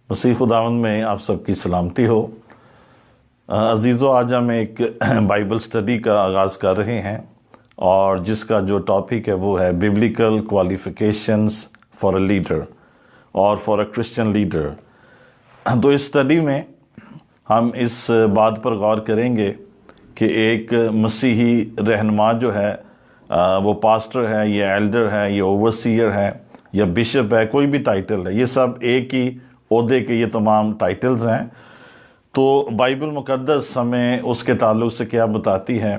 مسیح خداوند میں آپ سب کی سلامتی ہو۔ عزیزو، آج ہم ایک بائبل سٹڈی کا آغاز کر رہے ہیں اور جس کا جو ٹاپک ہے وہ ہے Biblical qualifications for a leader اور فار اے کرسچن لیڈر۔ تو اس سٹڈی میں ہم اس بات پر غور کریں گے کہ ایک مسیحی رہنما جو ہے وہ پاسٹر ہے یا ایلڈر ہے یا اوورسیئر ہے یا بشپ ہے، کوئی بھی ٹائٹل ہے، یہ سب ایک ہی عہدے کے یہ تمام ٹائٹلز ہیں۔ تو بائبل مقدس ہمیں اس کے تعلق سے کیا بتاتی ہے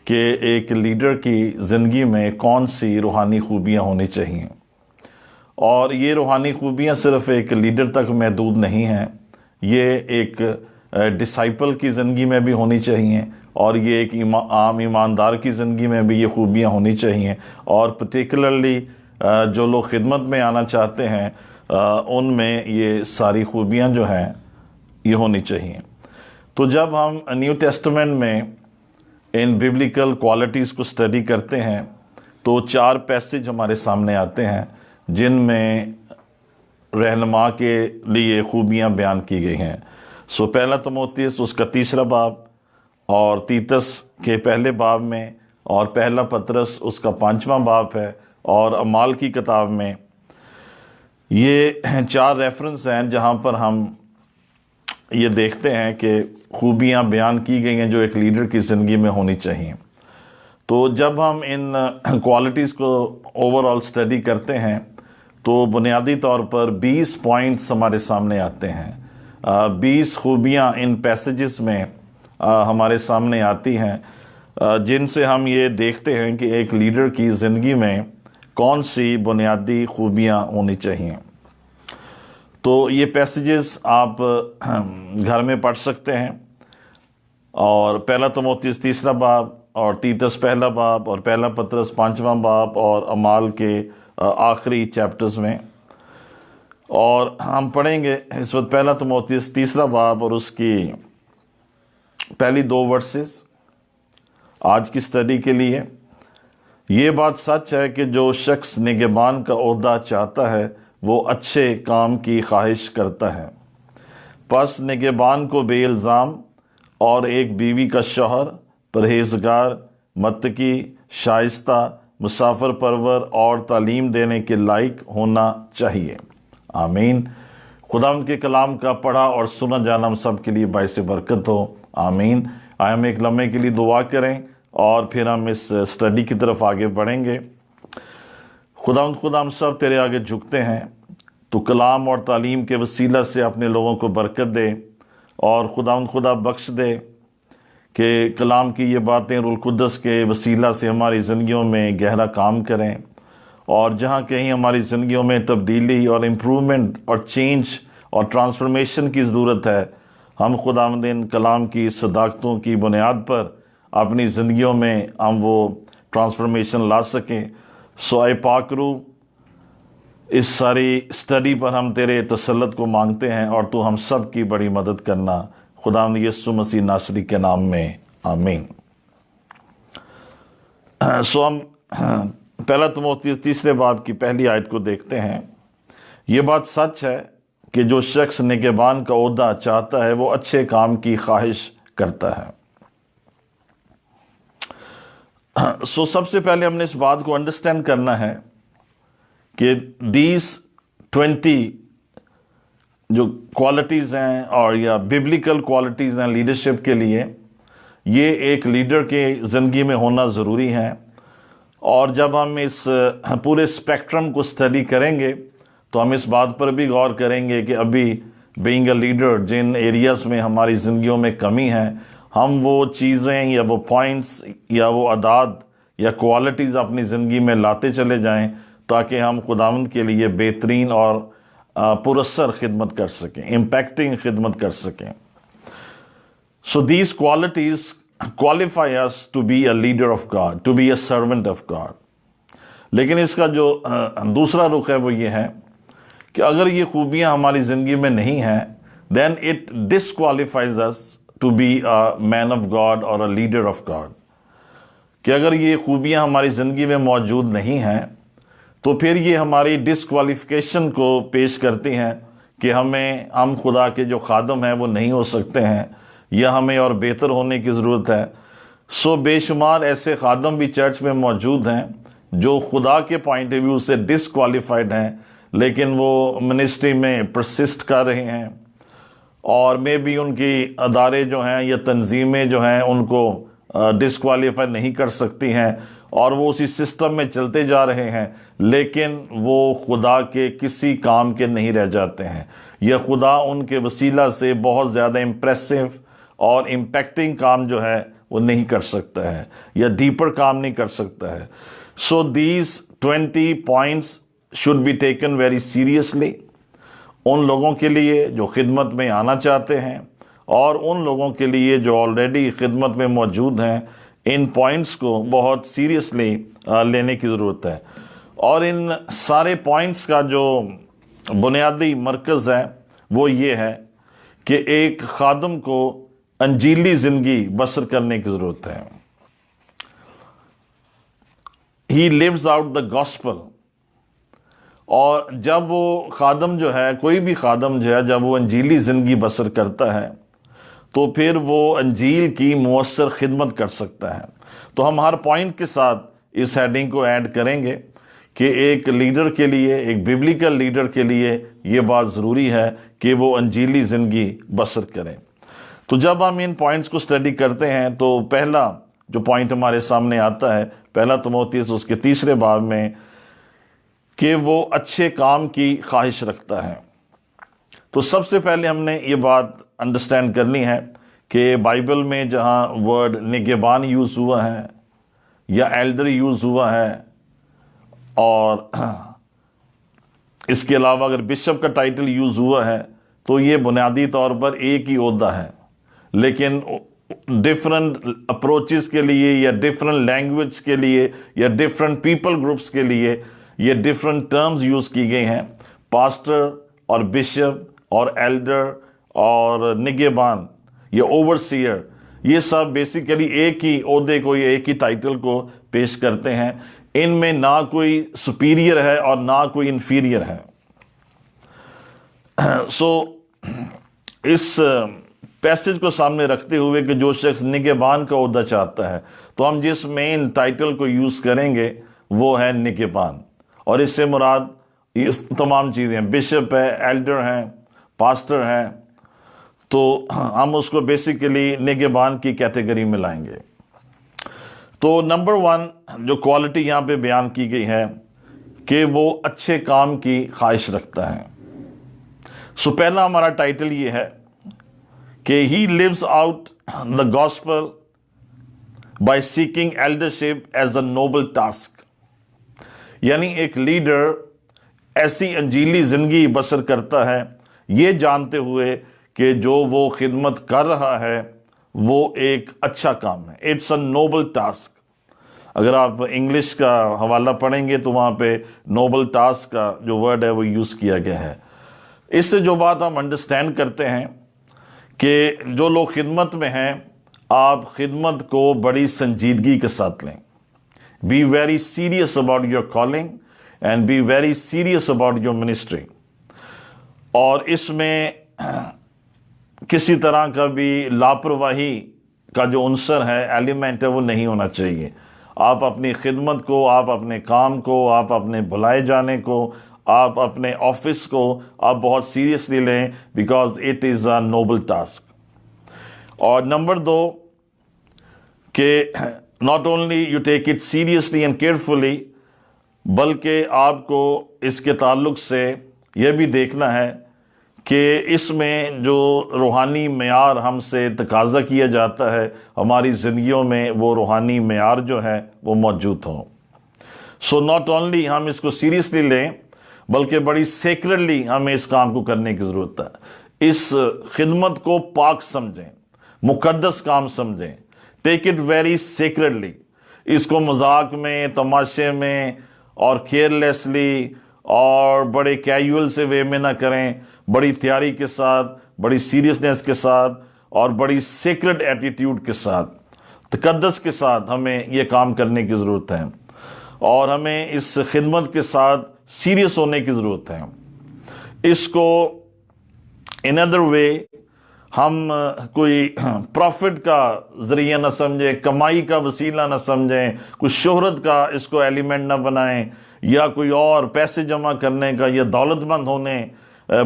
کہ ایک لیڈر کی زندگی میں کون سی روحانی خوبیاں ہونی چاہیے، اور یہ روحانی خوبیاں صرف ایک لیڈر تک محدود نہیں ہیں، یہ ایک ڈسائپل کی زندگی میں بھی ہونی چاہیے، اور یہ ایک عام ایماندار کی زندگی میں بھی یہ خوبیاں ہونی چاہیے، اور پرٹیکولرلی جو لوگ خدمت میں آنا چاہتے ہیں ان میں یہ ساری خوبیاں جو ہیں یہ ہونی چاہیے۔ تو جب ہم نیو ٹیسٹمنٹ میں ان بیبلیکل کوالٹیز کو سٹڈی کرتے ہیں تو 4 پیسج ہمارے سامنے آتے ہیں جن میں رہنما کے لیے خوبیاں بیان کی گئی ہیں۔ پہلا تموتھیوس اس کا 3 باب، اور تیتس کے پہلے باب میں، اور پہلا پطرس اس کا 5واں باب ہے، اور اعمال کی کتاب میں یہ 4 ریفرنس ہیں جہاں پر ہم یہ دیکھتے ہیں کہ خوبیاں بیان کی گئی ہیں جو ایک لیڈر کی زندگی میں ہونی چاہیے۔ تو جب ہم ان کوالٹیز کو اوور آل سٹڈی کرتے ہیں تو بنیادی طور پر 20 پوائنٹس ہمارے سامنے آتے ہیں، 20 خوبیاں ان پیسیجز میں ہمارے سامنے آتی ہیں جن سے ہم یہ دیکھتے ہیں کہ ایک لیڈر کی زندگی میں کون سی بنیادی خوبیاں ہونی چاہیے۔ تو یہ پیسیجز آپ گھر میں پڑھ سکتے ہیں، اور پہلا تموتھیوس 3 باب، اور تیتس پہلا باب، اور پہلا پطرس 5واں باب، اور اعمال کے آخری چیپٹرز میں۔ اور ہم پڑھیں گے اس وقت پہلا تموتھیوس 3 باب اور اس کی پہلی 2 ورسز آج کی سٹڈی کے لیے۔ یہ بات سچ ہے کہ جو شخص نگہبان کا عہدہ چاہتا ہے وہ اچھے کام کی خواہش کرتا ہے، پس نگہبان کو بے الزام اور ایک بیوی کا شوہر، پرہیزگار، متقی، شائستہ، مسافر پرور اور تعلیم دینے کے لائق ہونا چاہیے۔ آمین۔ خداوند کے کلام کا پڑھا اور سنا جانا ہم سب کے لیے باعث برکت ہو۔ آمین۔ آئے ہم ایک لمحے کے لیے دعا کریں اور پھر ہم اس سٹڈی کی طرف آگے بڑھیں گے۔ خداوند خدا، ہم سب تیرے آگے جھکتے ہیں، تو کلام اور تعلیم کے وسیلہ سے اپنے لوگوں کو برکت دے، اور خداوند خدا بخش دے کہ کلام کی یہ باتیں روح القدس کے وسیلہ سے ہماری زندگیوں میں گہرا کام کریں، اور جہاں کہیں ہماری زندگیوں میں تبدیلی اور امپرومنٹ اور چینج اور ٹرانسفارمیشن کی ضرورت ہے، ہم خداوند ان کلام کی صداقتوں کی بنیاد پر اپنی زندگیوں میں ہم وہ ٹرانسفارمیشن لا سکیں۔ اے پاک روح، اس ساری سٹڈی پر ہم تیرے تسلط کو مانگتے ہیں، اور تو ہم سب کی بڑی مدد کرنا، خداوند یسوع مسیح ناصری کے نام میں، آمین۔ ہم پہلا تموتھیوس 3 باب کی پہلی آیت کو دیکھتے ہیں۔ یہ بات سچ ہے کہ جو شخص نگہبان کا عہدہ چاہتا ہے وہ اچھے کام کی خواہش کرتا ہے۔ سب سے پہلے ہم نے اس بات کو انڈرسٹینڈ کرنا ہے کہ دیز 20 جو کوالٹیز ہیں اور یا بیبلیکل کوالٹیز ہیں لیڈرشپ کے لیے، یہ ایک لیڈر کے زندگی میں ہونا ضروری ہے۔ اور جب ہم اس پورے اسپیکٹرم کو سٹڈی کریں گے تو ہم اس بات پر بھی غور کریں گے کہ ابھی بینگ اے لیڈر جن ایریاز میں ہماری زندگیوں میں کمی ہے، ہم وہ چیزیں یا وہ پوائنٹس یا وہ اعداد یا کوالٹیز اپنی زندگی میں لاتے چلے جائیں تاکہ ہم خداوند کے لیے بہترین اور پراثر خدمت کر سکیں، امپیکٹنگ خدمت کر سکیں۔ These qualities qualify us to be a leader of God, to be a servant of God۔ لیکن اس کا جو دوسرا رخ ہے وہ یہ ہے کہ اگر یہ خوبیاں ہماری زندگی میں نہیں ہیں then it disqualifies us to be a man of God or a leader of God۔ کہ اگر یہ خوبیاں ہماری زندگی میں موجود نہیں ہیں تو پھر یہ ہماری ڈسکوالیفیکیشن کو پیش کرتی ہیں کہ ہم خدا کے جو خادم ہیں وہ نہیں ہو سکتے ہیں یا ہمیں اور بہتر ہونے کی ضرورت ہے. سو بے شمار ایسے خادم بھی چرچ میں موجود ہیں جو خدا کے پوائنٹ آف ویو سے ڈسکوالیفائڈ ہیں، لیکن وہ منسٹری میں پرسسٹ کر رہے ہیں، اور میں بھی ان کی ادارے جو ہیں یا تنظیمیں جو ہیں ان کو ڈسکوالیفائی نہیں کر سکتی ہیں، اور وہ اسی سسٹم میں چلتے جا رہے ہیں، لیکن وہ خدا کے کسی کام کے نہیں رہ جاتے ہیں، یا خدا ان کے وسیلہ سے بہت زیادہ امپریسو اور امپیکٹنگ کام جو ہے وہ نہیں کر سکتا ہے، یا ڈیپر کام نہیں کر سکتا ہے. So these 20 points should be taken very seriously ان لوگوں کے لیے جو خدمت میں آنا چاہتے ہیں، اور ان لوگوں کے لیے جو آلریڈی خدمت میں موجود ہیں. ان پوائنٹس کو بہت سیریسلی لینے کی ضرورت ہے، اور ان سارے پوائنٹس کا جو بنیادی مرکز ہے وہ یہ ہے کہ ایک خادم کو انجیلی زندگی بسر کرنے کی ضرورت ہے. He lives out the gospel. اور جب وہ خادم جو ہے، کوئی بھی خادم جو ہے، جب وہ انجیلی زندگی بسر کرتا ہے تو پھر وہ انجیل کی مؤثر خدمت کر سکتا ہے. تو ہم ہر پوائنٹ کے ساتھ اس ہیڈنگ کو ایڈ کریں گے کہ ایک لیڈر کے لیے، ایک بیبلیکل لیڈر کے لیے یہ بات ضروری ہے کہ وہ انجیلی زندگی بسر کریں. تو جب ہم ان پوائنٹس کو اسٹڈی کرتے ہیں تو پہلا جو پوائنٹ ہمارے سامنے آتا ہے، پہلا تموتھیوس اس کے 3 باب میں، کہ وہ اچھے کام کی خواہش رکھتا ہے. تو سب سے پہلے ہم نے یہ بات انڈرسٹینڈ کرنی ہے کہ بائبل میں جہاں ورڈ نگہبان یوز ہوا ہے یا ایلڈر یوز ہوا ہے، اور اس کے علاوہ اگر بشپ کا ٹائٹل یوز ہوا ہے، تو یہ بنیادی طور پر ایک ہی عہدہ ہے، لیکن ڈفرنٹ اپروچز کے لیے یا ڈفرنٹ لینگویج کے لیے یا ڈفرنٹ پیپل گروپس کے لیے یہ ڈفرنٹ ٹرمز یوز کی گئی ہیں. پاسٹر اور بشپ اور ایلڈر اور نگہبان یا اوورسیئر، یہ سب بیسیکلی ایک ہی عہدے کو یا ایک ہی ٹائٹل کو پیش کرتے ہیں. ان میں نہ کوئی سپیریئر ہے اور نہ کوئی انفیریئر ہے. سو اس پیسج کو سامنے رکھتے ہوئے کہ جو شخص نگہبان کا عہدہ چاہتا ہے، تو ہم جس مین ٹائٹل کو یوز کریں گے وہ ہے نگہبان، اور اس سے مراد یہ تمام چیزیں ہیں، بشپ ہے، ایلڈر ہیں، پاسٹر ہیں، تو ہم اس کو بیسیکلی نگہبان کی کیٹیگری میں لائیں گے. تو نمبر 1 جو کوالٹی یہاں پہ بیان کی گئی ہے کہ وہ اچھے کام کی خواہش رکھتا ہے. سو پہلا ہمارا ٹائٹل یہ ہے کہ he lives out the gospel by seeking eldership as a noble task. یعنی ایک لیڈر ایسی انجیلی زندگی بسر کرتا ہے یہ جانتے ہوئے کہ جو وہ خدمت کر رہا ہے وہ ایک اچھا کام ہے. It's a noble task. اگر آپ انگلش کا حوالہ پڑھیں گے تو وہاں پہ نوبل ٹاسک کا جو ورڈ ہے وہ یوز کیا گیا ہے. اس سے جو بات ہم انڈرسٹینڈ کرتے ہیں کہ جو لوگ خدمت میں ہیں، آپ خدمت کو بڑی سنجیدگی کے ساتھ لیں. Be very serious about your calling and be very serious about your ministry. اور اس میں کسی طرح کا بھی لاپرواہی کا جو عنصر ہے، ایلیمنٹ ہے، وہ نہیں ہونا چاہیے. آپ اپنی خدمت کو، آپ اپنے کام کو، آپ اپنے بلائے جانے کو، آپ اپنے آفس کو آپ بہت سیریسلی لیں، because it is a noble task. اور نمبر 2 کہ not only you take it seriously and carefully، بلکہ آپ کو اس کے تعلق سے یہ بھی دیکھنا ہے کہ اس میں جو روحانی معیار ہم سے تقاضا کیا جاتا ہے ہماری زندگیوں میں، وہ روحانی معیار جو ہے وہ موجود ہوں. سو not only ہم اس کو سیریسلی لیں بلکہ بڑی سیکرڈلی ہمیں اس کام کو کرنے کی ضرورت ہے. اس خدمت کو پاک سمجھیں، مقدس کام سمجھیں. Take it very سیکرڈلی. اس کو مذاق میں، تماشے میں اور کیئرلیسلی اور بڑے کیجول سے وے میں نہ کریں. بڑی تیاری کے ساتھ، بڑی سیریسنس کے ساتھ اور بڑی سیکرڈ ایٹیٹیوڈ کے ساتھ، تقدس کے ساتھ ہمیں یہ کام کرنے کی ضرورت ہے، اور ہمیں اس خدمت کے ساتھ سیریس ہونے کی ضرورت ہے. اس کو ان ادر وے ہم کوئی پروفٹ کا ذریعہ نہ سمجھیں، کمائی کا وسیلہ نہ سمجھیں، کوئی شہرت کا اس کو ایلیمنٹ نہ بنائیں، یا کوئی اور پیسے جمع کرنے کا یا دولت مند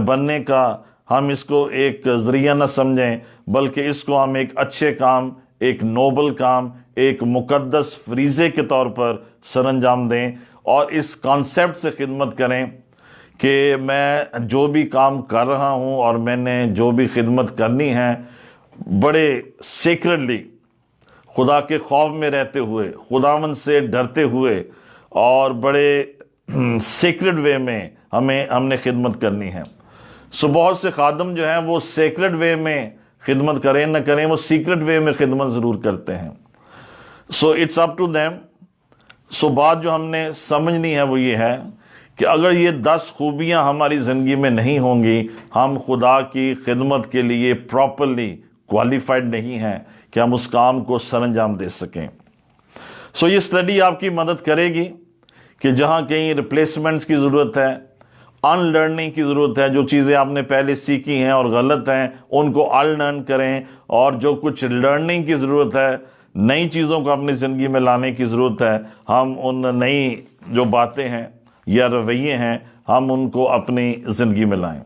بننے کا ہم اس کو ایک ذریعہ نہ سمجھیں، بلکہ اس کو ہم ایک اچھے کام، ایک نوبل کام، ایک مقدس فریضے کے طور پر سر انجام دیں، اور اس کانسیپٹ سے خدمت کریں کہ میں جو بھی کام کر رہا ہوں اور میں نے جو بھی خدمت کرنی ہے، بڑے سیکرڈلی خدا کے خوف میں رہتے ہوئے، خداوند سے ڈرتے ہوئے، اور بڑے سیکرڈ وے میں ہم نے خدمت کرنی ہے۔ بہت سے خادم جو ہیں وہ سیکرڈ وے میں خدمت کریں نہ کریں، وہ سیکرٹ وے میں خدمت ضرور کرتے ہیں۔ It's up to them. بات جو ہم نے سمجھنی ہے وہ یہ ہے کہ اگر یہ 10 خوبیاں ہماری زندگی میں نہیں ہوں گی، ہم خدا کی خدمت کے لیے پراپرلی کوالیفائڈ نہیں ہیں کہ ہم اس کام کو سر انجام دے سکیں۔ یہ اسٹڈی آپ کی مدد کرے گی کہ جہاں کہیں ریپلیسمنٹس کی ضرورت ہے، ان لرننگ کی ضرورت ہے، جو چیزیں آپ نے پہلے سیکھی ہیں اور غلط ہیں ان کو ان لرن کریں، اور جو کچھ لرننگ کی ضرورت ہے، نئی چیزوں کو اپنی زندگی میں لانے کی ضرورت ہے، ہم ان نئی جو باتیں ہیں یا رویے ہیں ہم ان کو اپنی زندگی میں لائیں۔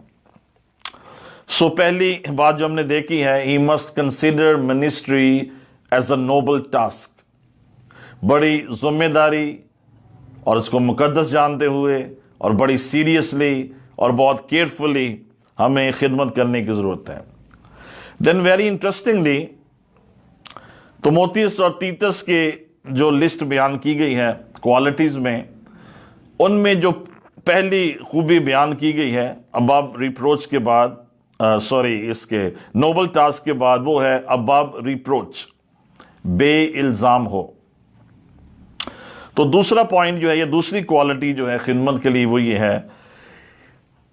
پہلی بات جو ہم نے دیکھی ہے، he must consider ministry as a noble task۔ بڑی ذمہ داری اور اس کو مقدس جانتے ہوئے اور بڑی سیریسلی اور بہت کیئرفلی ہمیں خدمت کرنے کی ضرورت ہے۔ دین ویری انٹرسٹنگلی تموتھیوس اور تیتس کے جو لسٹ بیان کی گئی ہے کوالٹیز میں، ان میں جو پہلی خوبی بیان کی گئی ہے اباب ریپروچ کے بعد، اس کے نوبل ٹاسک کے بعد، وہ ہے اباب ریپروچ، بے الزام ہو۔ تو دوسرا پوائنٹ جو ہے، یہ دوسری کوالٹی جو ہے خدمت کے لیے، وہ یہ ہے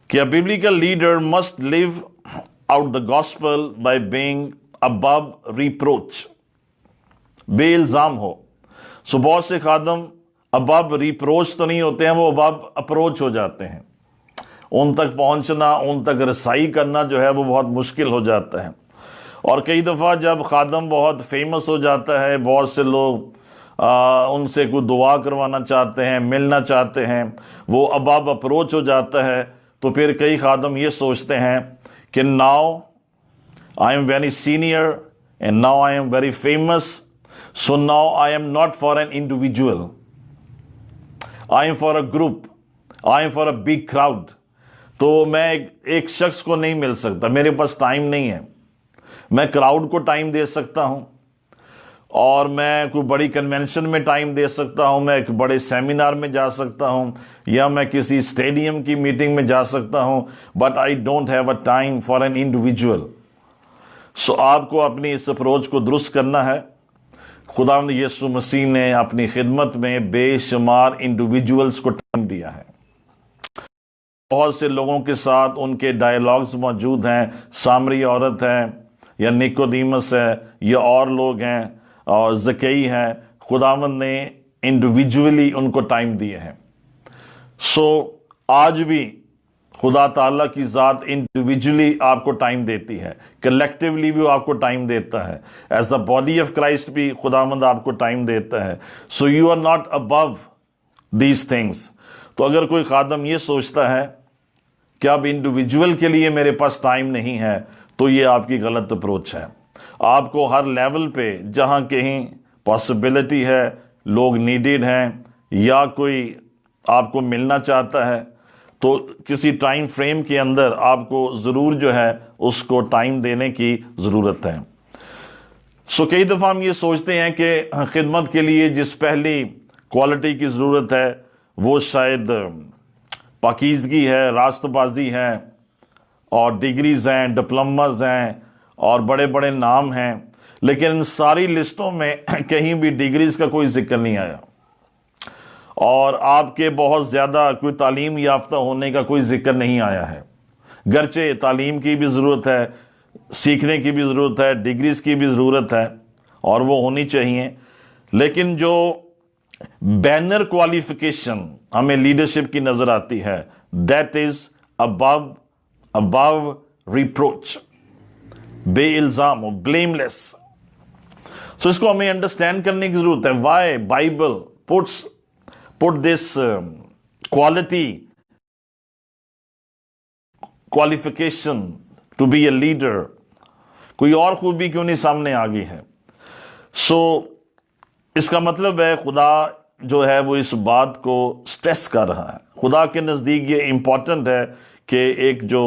کہ a biblical leader must live out the gospel by being above reproach، بے الزام ہو۔ بہت سے خادم above reproach تو نہیں ہوتے ہیں، وہ above approach ہو جاتے ہیں، ان تک پہنچنا، ان تک رسائی کرنا جو ہے وہ بہت مشکل ہو جاتا ہے۔ اور کئی دفعہ جب خادم بہت فیمس ہو جاتا ہے، بہت سے لوگ ان سے کوئی دعا کروانا چاہتے ہیں، ملنا چاہتے ہیں، وہ above approach ہو جاتا ہے، تو پھر کئی خادم یہ سوچتے ہیں کہ now I am very senior and now I am very famous, so now I am not for an individual, I am for a group, I am for a big crowd۔ تو میں ایک شخص کو نہیں مل سکتا، میرے پاس ٹائم نہیں ہے، میں کراؤڈ کو ٹائم دے سکتا ہوں، اور میں کوئی بڑی کنونشن میں ٹائم دے سکتا ہوں، میں ایک بڑے سیمینار میں جا سکتا ہوں، یا میں کسی اسٹیڈیم کی میٹنگ میں جا سکتا ہوں، but I don't have a time for an individual. آپ کو اپنی اس اپروچ کو درست کرنا ہے۔ خداوند یسوع مسیح نے اپنی خدمت میں بے شمار انڈیویجولز کو ٹائم دیا ہے، بہت سے لوگوں کے ساتھ ان کے ڈائیلاگز موجود ہیں، سامری عورت ہے، یا نیکودیمس ہے، یا اور لوگ ہیں، اور زکئی ہے، خداوند نے انڈیویجولی ان کو ٹائم دیے ہیں۔ آج بھی خدا تعالیٰ کی ذات انڈیویجولی آپ کو ٹائم دیتی ہے، کلیکٹیولی بھی آپ کو ٹائم دیتا ہے، as a body of Christ بھی خداوند آپ کو ٹائم دیتا ہے۔ You are not above these things. تو اگر کوئی خادم یہ سوچتا ہے کہ اب انڈیویجول کے لیے میرے پاس ٹائم نہیں ہے، تو یہ آپ کی غلط اپروچ ہے۔ آپ کو ہر لیول پہ جہاں کہیں پاسبلٹی ہے، لوگ نیڈیڈ ہیں، یا کوئی آپ کو ملنا چاہتا ہے، تو کسی ٹائم فریم کے اندر آپ کو ضرور جو ہے اس کو ٹائم دینے کی ضرورت ہے۔ کئی دفعہ ہم یہ سوچتے ہیں کہ خدمت کے لیے جس پہلی کوالٹی کی ضرورت ہے وہ شاید پاکیزگی ہے، راست بازی ہے، اور ڈگریز ہیں، ڈپلوماز ہیں، اور بڑے بڑے نام ہیں، لیکن ان ساری لسٹوں میں کہیں بھی ڈگریز کا کوئی ذکر نہیں آیا، اور آپ کے بہت زیادہ کوئی تعلیم یافتہ ہونے کا کوئی ذکر نہیں آیا ہے۔ گرچہ تعلیم کی بھی ضرورت ہے، سیکھنے کی بھی ضرورت ہے، ڈگریز کی بھی ضرورت ہے، اور وہ ہونی چاہیے، لیکن جو بینر کوالیفیکیشن ہمیں لیڈرشپ کی نظر آتی ہے، دیٹ از above reproach, بے الزام ہو, blameless. So اس کو ہمیں انڈرسٹینڈ کرنے کی ضرورت ہے. Why Bible put this qualification to be a leader. کوئی اور خوبی کیوں نہیں سامنے آ گئی ہے؟ سو اس کا مطلب ہے خدا جو ہے وہ اس بات کو سٹریس کر رہا ہے. خدا کے نزدیک یہ امپورٹنٹ ہے کہ ایک جو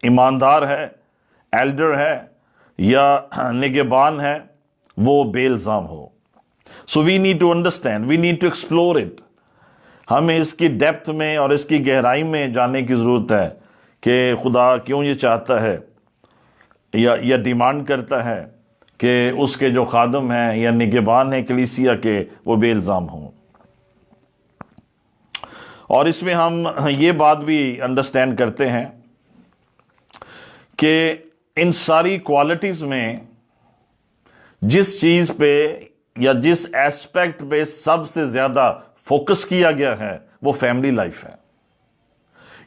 ایماندار ہے, ایلڈر ہے یا نگہبان ہے, وہ بے الزام ہو. So we need to understand, we need to explore it. ہمیں اس کی ڈیپتھ میں اور اس کی گہرائی میں جاننے کی ضرورت ہے کہ خدا کیوں یہ چاہتا ہے یا ڈیمانڈ کرتا ہے کہ اس کے جو خادم ہیں یا نگہبان ہیں کلیسیا کے, وہ بے الزام ہوں. اور اس میں ہم یہ بات بھی انڈرسٹینڈ کرتے ہیں کہ ان ساری کوالٹیز میں جس چیز پہ یا جس ایسپیکٹ پہ سب سے زیادہ فوکس کیا گیا ہے وہ فیملی لائف ہے.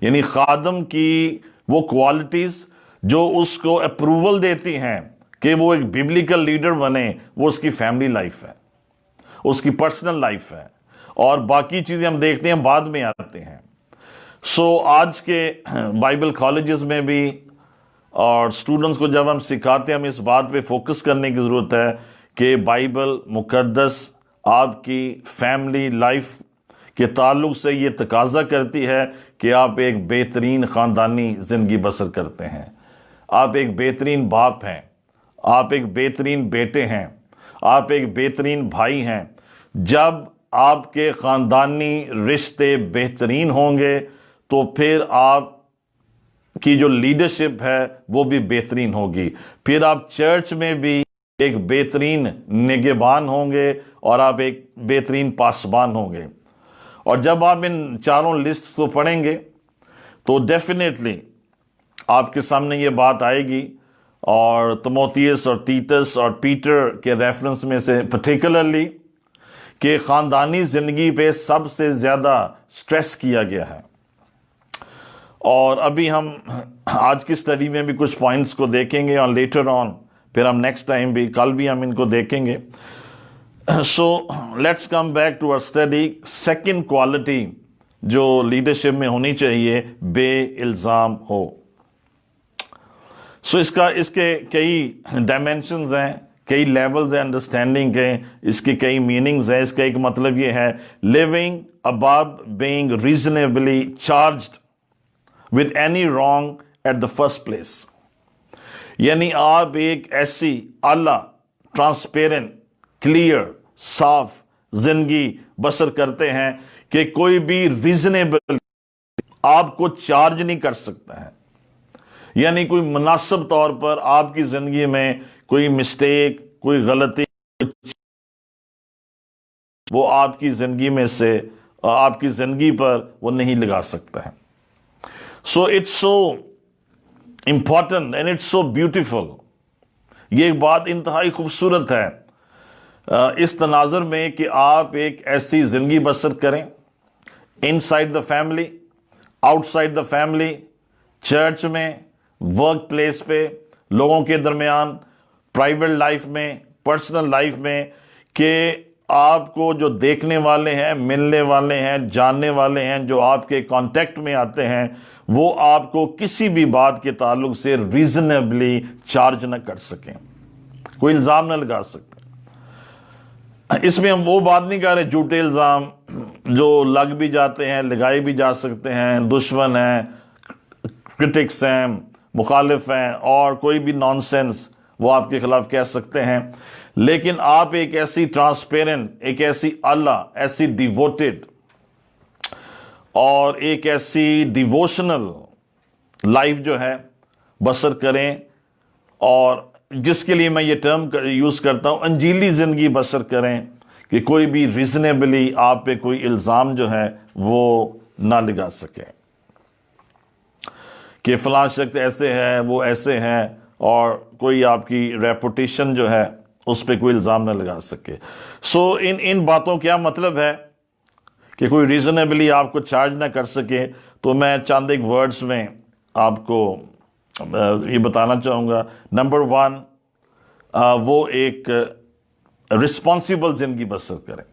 یعنی خادم کی وہ کوالٹیز جو اس کو اپروول دیتی ہیں کہ وہ ایک بیبلیکل لیڈر بنے, وہ اس کی فیملی لائف ہے, اس کی پرسنل لائف ہے, اور باقی چیزیں ہم دیکھتے ہیں بعد میں آتے ہیں. سو آج کے بائبل کالجز میں بھی اور اسٹوڈنٹس کو جب ہم سکھاتے ہیں, ہم اس بات پہ فوکس کرنے کی ضرورت ہے کہ بائبل مقدس آپ کی فیملی لائف کے تعلق سے یہ تقاضا کرتی ہے کہ آپ ایک بہترین خاندانی زندگی بسر کرتے ہیں. آپ ایک بہترین باپ ہیں, آپ ایک بہترین بیٹے ہیں, آپ ایک بہترین بھائی ہیں. جب آپ کے خاندانی رشتے بہترین ہوں گے تو پھر آپ کی جو لیڈرشپ ہے وہ بھی بہترین ہوگی. پھر آپ چرچ میں بھی ایک بہترین نگہبان ہوں گے اور آپ ایک بہترین پاسبان ہوں گے. اور جب آپ ان چاروں لسٹ کو پڑھیں گے تو ڈیفینیٹلی آپ کے سامنے یہ بات آئے گی. اور تموتھیوس اور تیتس اور پیٹر کے ریفرنس میں سے پرٹیکولرلی کہ خاندانی زندگی پہ سب سے زیادہ سٹریس کیا گیا ہے. اور ابھی ہم آج کی سٹڈی میں بھی کچھ پوائنٹس کو دیکھیں گے اور لیٹر آن پھر ہم نیکسٹ ٹائم بھی, کل بھی ہم ان کو دیکھیں گے. So let's come back to our study. Second quality جو لیڈرشپ میں ہونی چاہیے, بے الزام ہو. سو اس کے کئی ڈائمینشنز ہیں, کئی لیولز ہیں انڈرسٹینڈنگ کے, اس کی کئی میننگز ہیں. اس کا ایک مطلب یہ ہے living above being reasonably charged with any wrong at the first place. یعنی آپ ایک ایسی اعلیٰ, ٹرانسپیرنٹ, کلیئر, صاف زندگی بسر کرتے ہیں کہ کوئی بھی ریزنیبل آپ کو چارج نہیں کر سکتا ہے. یعنی کوئی مناسب طور پر آپ کی زندگی میں کوئی مسٹیک, کوئی غلطی, وہ آپ کی زندگی میں سے, آپ کی زندگی پر وہ نہیں لگا سکتا ہے. So it's so important and it's so beautiful. یہ ایک بات انتہائی خوبصورت ہے اس تناظر میں کہ آپ ایک ایسی زندگی بسر کریں inside the family, outside the family, church میں, ورک پلیس پہ, لوگوں کے درمیان, پرائیویٹ لائف میں, پرسنل لائف میں, کہ آپ کو جو دیکھنے والے ہیں, ملنے والے ہیں, جاننے والے ہیں, جو آپ کے کانٹیکٹ میں آتے ہیں, وہ آپ کو کسی بھی بات کے تعلق سے ریزنیبلی چارج نہ کر سکیں, کوئی الزام نہ لگا سکیں. اس میں ہم وہ بات نہیں کر رہے جھوٹے الزام جو لگ بھی جاتے ہیں, لگائے بھی جا سکتے ہیں, دشمن ہیں, کرٹکس ہیں, مخالف ہیں, اور کوئی بھی نان سینس وہ آپ کے خلاف کہہ سکتے ہیں. لیکن آپ ایک ایسی ٹرانسپیرنٹ, ایک ایسی اعلیٰ, ایسی ڈیووٹڈ اور ایک ایسی ڈیووشنل لائف جو ہے بسر کریں, اور جس کے لیے میں یہ ٹرم یوز کرتا ہوں انجیلی زندگی بسر کریں, کہ کوئی بھی ریزنیبلی آپ پہ کوئی الزام جو ہے وہ نہ لگا سکے کہ فلاں شخص ایسے ہے, وہ ایسے ہیں, اور کوئی آپ کی ریپوٹیشن جو ہے اس پہ کوئی الزام نہ لگا سکے. سو ان باتوں کیا مطلب ہے کہ کوئی ریزنیبلی آپ کو چارج نہ کر سکے. تو میں چند ایک ورڈز میں آپ کو یہ بتانا چاہوں گا، نمبر 1 وہ ایک رسپانسیبل زندگی بسر کریں.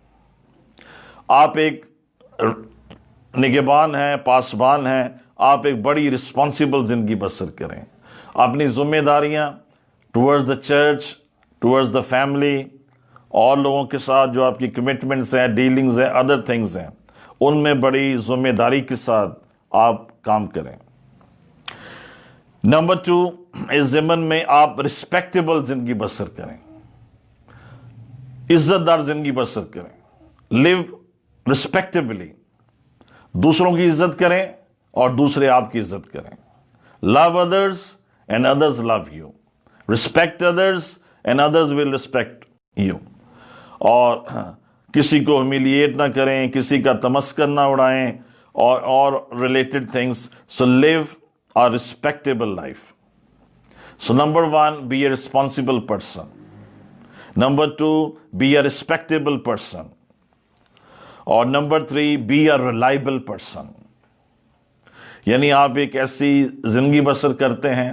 آپ ایک نگہبان ہیں، پاسبان ہیں، آپ ایک بڑی رسپانسیبل زندگی بسر کریں. اپنی ذمہ داریاں towards the church, towards the family, اور لوگوں کے ساتھ جو آپ کی کمٹمنٹس ہیں، ڈیلنگز ہیں، ادر تھنگز ہیں، ان میں بڑی ذمہ داری کے ساتھ آپ کام کریں. نمبر 2، اس ضمن میں آپ رسپیکٹیبل زندگی بسر کریں، عزت دار زندگی بسر کریں. لیو رسپیکٹیبلی، دوسروں کی عزت کریں اور دوسرے آپ کی عزت کریں. Love others and others love you, respect others and others will respect you. اور کسی کو ہیمیلیٹ نہ کریں، کسی کا تمسخر نہ اڑائیں، اور related things. So live a respectable life. So number 1, be a responsible person. Number 2, be a respectable person. اور number 3، be a reliable person. یعنی آپ ایک ایسی زندگی بسر کرتے ہیں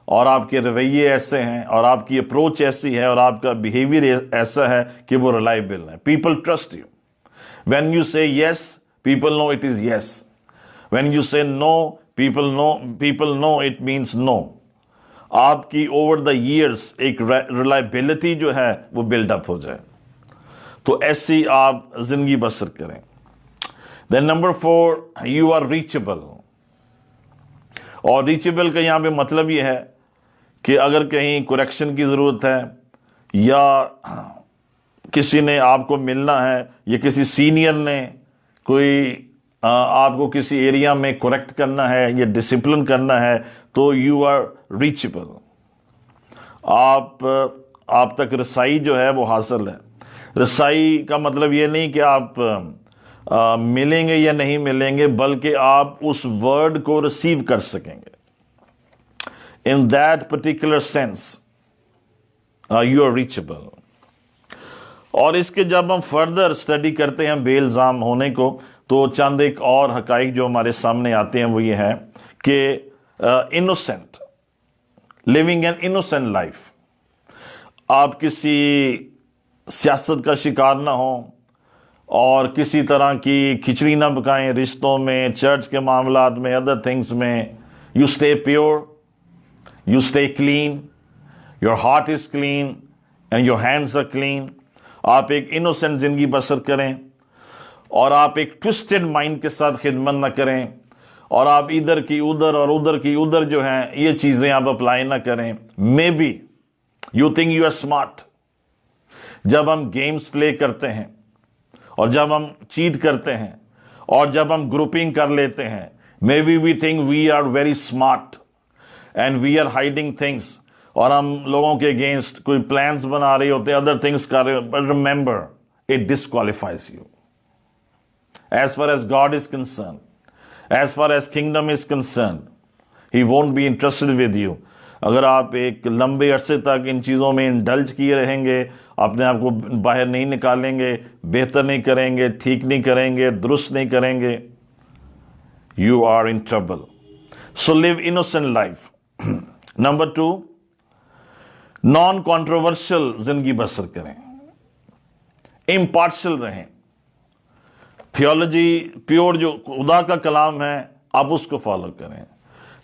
اور آپ کے رویے ایسے ہیں اور آپ کی اپروچ ایسی ہے اور آپ کا بیہیویئر ایسا ہے کہ وہ ریلائبل ہے. People trust you. When you say yes, people know it is yes. When you say no, people know it means no. آپ کی اوور دا ایئرس ایک ریلائبلٹی جو ہے وہ بلڈ اپ ہو جائے. تو ایسی آپ زندگی بسر کریں. دین نمبر 4، یو آر ریچبل. اور ریچبل کا یہاں پہ مطلب یہ ہے کہ اگر کہیں کریکشن کی ضرورت ہے، یا کسی نے آپ کو ملنا ہے، یا کسی سینئر نے کوئی آپ کو کسی ایریا میں کریکٹ کرنا ہے یا ڈسپلن کرنا ہے، تو یو آر ریچبل. آپ تک رسائی جو ہے وہ حاصل ہے. رسائی کا مطلب یہ نہیں کہ آپ ملیں گے یا نہیں ملیں گے، بلکہ آپ اس ورڈ کو ریسیو کر سکیں گے. In that particular sense you are reachable. اور اس کے جب ہم فردر اسٹڈی کرتے ہیں بے الزام ہونے کو، تو چند ایک اور حقائق جو ہمارے سامنے آتے ہیں وہ یہ ہے کہ innocent, living an innocent life. آپ کسی سیاست کا شکار نہ ہوں اور کسی طرح کی کھچڑی نہ پکائیں رشتوں میں، چرچ کے معاملات میں، ادر تھنگس میں. You stay pure, you stay clean, your heart is clean and your hands are clean. آپ ایک انوسینٹ زندگی بسر کریں، اور آپ ایک ٹوسٹڈ مائنڈ کے ساتھ خدمت نہ کریں، اور آپ ادھر کی ادھر اور ادھر کی ادھر جو ہیں یہ چیزیں آپ اپلائی نہ کریں. Maybe you think you are smart. جب ہم گیمز پلے کرتے ہیں، اور جب ہم چیٹ کرتے ہیں، اور جب ہم گروپنگ کر لیتے ہیں، maybe we think we are very smart and we are hiding things, اور ہم لوگوں کے اگینسٹ کوئی پلانس بنا رہے ہوتے ہیں، ادر تھنگس کر رہے ہوتے. But remember, it disqualifies you. As far as God is concerned, as far as kingdom is concerned, He won't be interested with you. اگر آپ ایک لمبے عرصے تک ان چیزوں میں انڈلج کیے رہیں گے، اپنے آپ کو باہر نہیں نکالیں گے، بہتر نہیں کریں گے، ٹھیک نہیں کریں گے، درست نہیں کریں گے، you are in trouble. So live innocent life. Number 2، naan controversial زندگی بسر کریں، امپارشل رہیں. تھیولوجی پیور جو خدا کا کلام ہے آپ اس کو فالو کریں.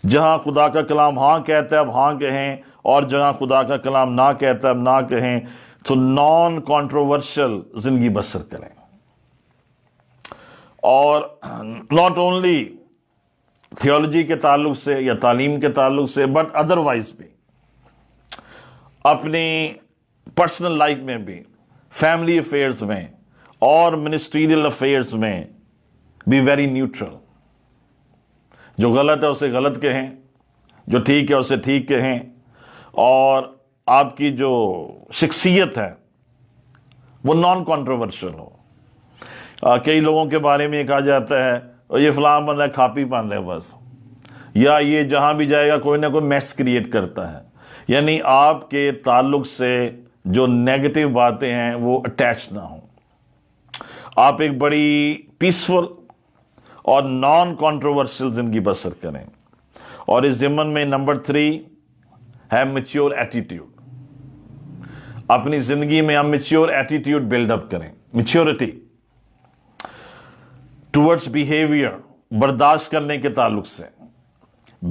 جہاں خدا کا کلام ہاں کہتا ہے اب ہاں کہیں، اور جہاں خدا کا کلام نہ کہتا ہے اب نہ کہیں. تو نان کانٹروورشل زندگی بسر کریں. اور ناٹ اونلی تھیولوجی کے تعلق سے یا تعلیم کے تعلق سے، بٹ ادروائز بھی اپنی پرسنل لائف میں بھی، فیملی افیئرز میں اور منسٹریل افیئرز میں بی ویری نیوٹرل. جو غلط ہے اسے غلط کہیں، جو ٹھیک ہے اسے ٹھیک کہیں. اور آپ کی جو شخصیت ہے وہ نان کانٹروورشل ہو. کئی لوگوں کے بارے میں یہ کہا جاتا ہے یہ فلاں بندہ کھا پی پاندہ ہے بس، یا یہ جہاں بھی جائے گا کوئی نہ کوئی میس کریٹ کرتا ہے. یعنی آپ کے تعلق سے جو نیگیٹو باتیں ہیں وہ اٹیچ نہ ہوں. آپ ایک بڑی پیسفل اور نان کانٹروورشل زندگی بسر کریں. اور اس ضمن میں نمبر 3 ہے میچور ایٹیٹیوڈ. اپنی زندگی میں ہم میچور ایٹیٹیوڈ بلڈ اپ کریں. میچورٹی ٹورڈز بیہیویئر، برداشت کرنے کے تعلق سے،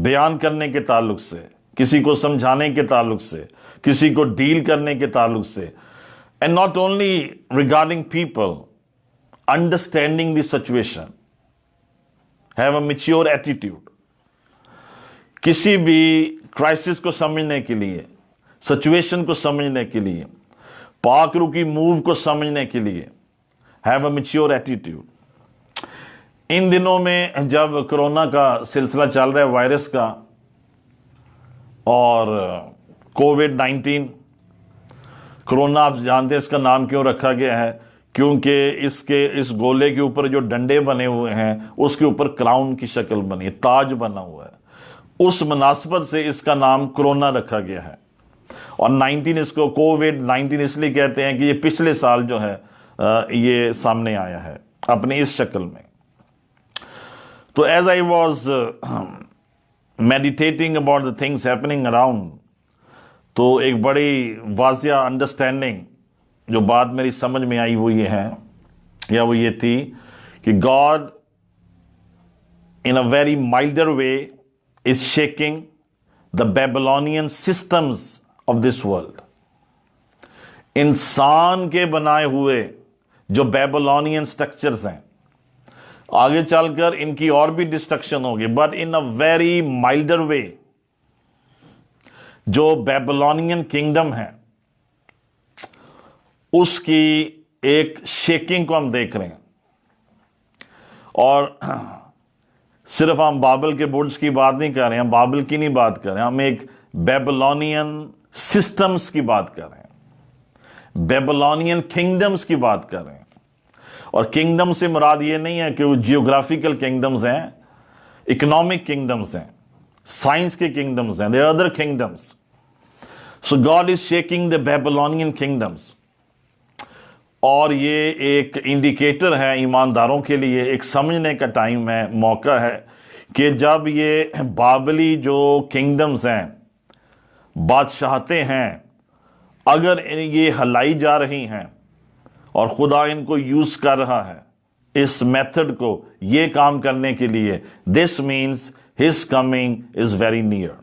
بیان کرنے کے تعلق سے، کسی کو سمجھانے کے تعلق سے، کسی کو ڈیل کرنے کے تعلق سے. And not only regarding people, understanding the situation. Have a mature attitude. کسی بھی کرائسس کو سمجھنے کے لیے، سچویشن کو سمجھنے کے لیے، پاک روح کی موو کو سمجھنے کے لیے ہیو اے میچور ایٹیٹیوڈ. ان دنوں میں جب کرونا کا سلسلہ چل رہا ہے، وائرس کا، اور کووڈ-19، کرونا آپ جانتے ہیں اس کا نام کیوں رکھا گیا ہے؟ کیونکہ اس گولے کے اوپر جو ڈنڈے بنے ہوئے ہیں اس کے اوپر کراؤن کی شکل بنی ہے، تاج بنا ہوا ہے. اس مناسبت سے اس کا نام کرونا رکھا گیا ہے. اور 19 اس کو کووڈ-19 اس لیے کہتے ہیں کہ یہ پچھلے سال جو ہے یہ سامنے آیا ہے اپنے اس شکل میں. تو as I was میڈیٹیٹنگ about the things happening around, تو ایک بڑی واضح انڈرسٹینڈنگ جو بات میری سمجھ میں آئی وہ یہ ہے، یا وہ یہ تھی کہ God in a very milder way is shaking the Babylonian systems of this world. انسان کے بنائے ہوئے جو بیبلونین سٹرکچرز ہیں، آگے چل کر ان کی اور بھی ڈسٹرکشن ہوگی، but in a very milder way. جو بیبلونین کنگڈم ہے اس کی ایک شیکنگ کو ہم دیکھ رہے ہیں. اور صرف ہم بابل کے برج کی بات نہیں کر رہے ہیں، ہم بابل کی نہیں بات کر رہے ہیں، ہم ایک بیبلونین سسٹمز کی بات کر رہے ہیں، بیبلونین کنگڈمز کی بات کر رہے ہیں. اور کنگڈم سے مراد یہ نہیں ہے کہ وہ جیوگرافیکل کنگڈمز ہیں، اکنامک کنگڈمز ہیں، سائنس کے کنگڈمز ہیں. there are other kingdoms. So God is shaking the Babylonian kingdoms. اور یہ ایک انڈیکیٹر ہے ایمانداروں کے لیے، ایک سمجھنے کا ٹائم ہے، موقع ہے کہ جب یہ بابلی جو کنگڈمز ہیں، بادشاہتیں ہیں، اگر یہ ہلائی جا رہی ہیں اور خدا ان کو یوز کر رہا ہے اس میتھڈ کو یہ کام کرنے کے لیے، this means his coming is very near.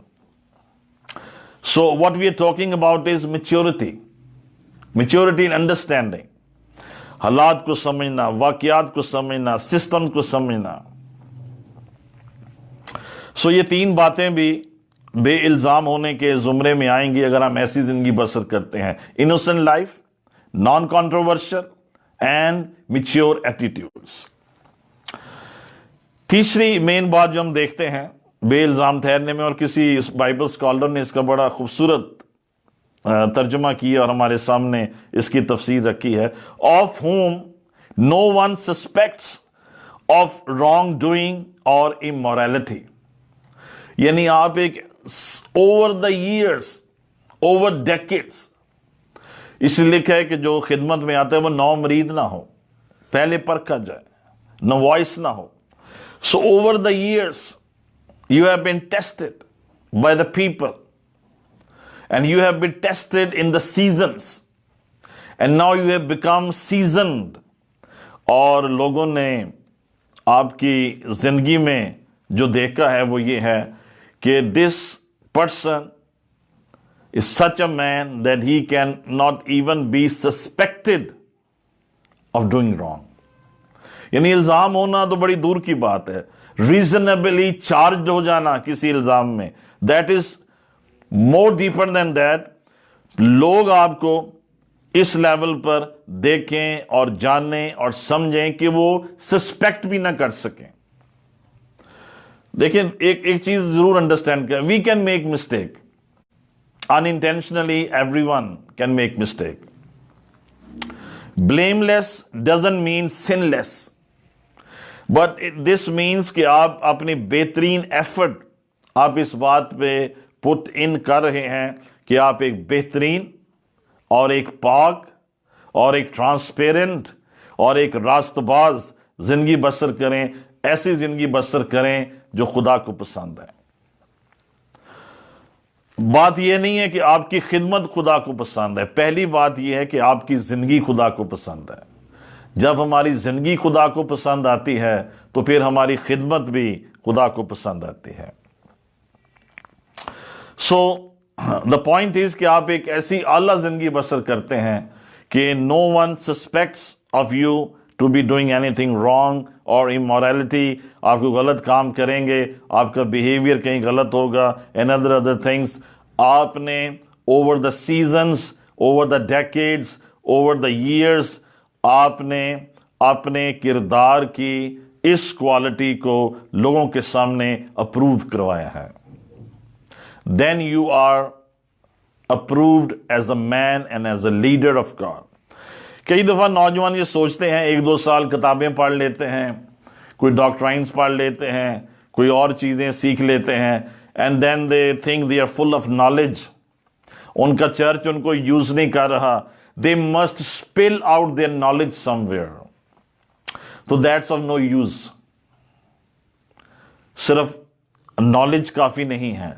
So what we are talking about is maturity. Maturity in understanding. حالات کو سمجھنا، واقعات کو سمجھنا، سسٹم کو سمجھنا. سو یہ 3 باتیں بھی بے الزام ہونے کے زمرے میں آئیں گی اگر ہم ایسی زندگی بسر کرتے ہیں. innocent life, non-controversial and mature attitudes. تیسری مین بات جو ہم دیکھتے ہیں بے الزام ٹھہرنے میں، اور کسی بائبل اسکالر نے اس کا بڑا خوبصورت ترجمہ کیا اور ہمارے سامنے اس کی تفسیر رکھی ہے، of whom no one suspects of wrong doing or immorality. یعنی آپ ایک over the years, over decades، اس لیے لکھا ہے کہ جو خدمت میں آتا ہے وہ نو مرید نہ ہو، پہلے پرکھا جائے، نو وائس نہ ہو. So over the years you have been tested by the people, and you have been tested in the seasons, and now you have become seasoned. اور لوگوں نے آپ کی زندگی میں جو دیکھا ہے وہ یہ ہے کہ this person is such a man that he can not even be suspected of doing wrong. یعنی الزام ہونا تو بڑی دور کی بات ہے، ریزنیبلی چارجڈ ہو جانا کسی الزام میں، that is more deeper than that. لوگ آپ کو اس لیول پر دیکھیں اور جانیں اور سمجھیں کہ وہ سسپیکٹ بھی نہ کر سکیں. دیکھیں ایک چیز ضرور انڈرسٹینڈ کریں، we can make mistake unintentionally. everyone can make mistake. blameless doesn't mean sinless, but this means کہ آپ اپنی بہترین ایفرٹ آپ اس بات پہ پٹ ان کر رہے ہیں کہ آپ ایک بہترین اور ایک پاک اور ایک ٹرانسپیرنٹ اور ایک راست باز زندگی بسر کریں، ایسی زندگی بسر کریں جو خدا کو پسند ہے. بات یہ نہیں ہے کہ آپ کی خدمت خدا کو پسند ہے، پہلی بات یہ ہے کہ آپ کی زندگی خدا کو پسند ہے۔ جب ہماری زندگی خدا کو پسند آتی ہے تو پھر ہماری خدمت بھی خدا کو پسند آتی ہے۔ سو دا پوائنٹ از کہ آپ ایک ایسی اعلیٰ زندگی بسر کرتے ہیں کہ no one suspects of you to be doing anything wrong اور امورالٹی، آپ کو غلط کام کریں گے، آپ کا بیہیویئر کہیں غلط ہوگا اینڈ ادر تھنگس۔ آپ نے over the seasons, over the decades, over the years, آپ نے اپنے کردار کی اس کوالٹی کو لوگوں کے سامنے اپروو کروایا ہے۔ then you are approved as a man and as a leader of God۔ کئی دفعہ نوجوان یہ سوچتے ہیں، 1-2 سال کتابیں پڑھ لیتے ہیں، کوئی ڈاکٹرائنز پڑھ لیتے ہیں، کوئی اور چیزیں سیکھ لیتے ہیں، and then they think they are full of knowledge۔ ان کا چرچ ان کو یوز نہیں کر رہا، they must spill out their knowledge somewhere۔ تو that's of no use۔ صرف knowledge کافی نہیں ہے،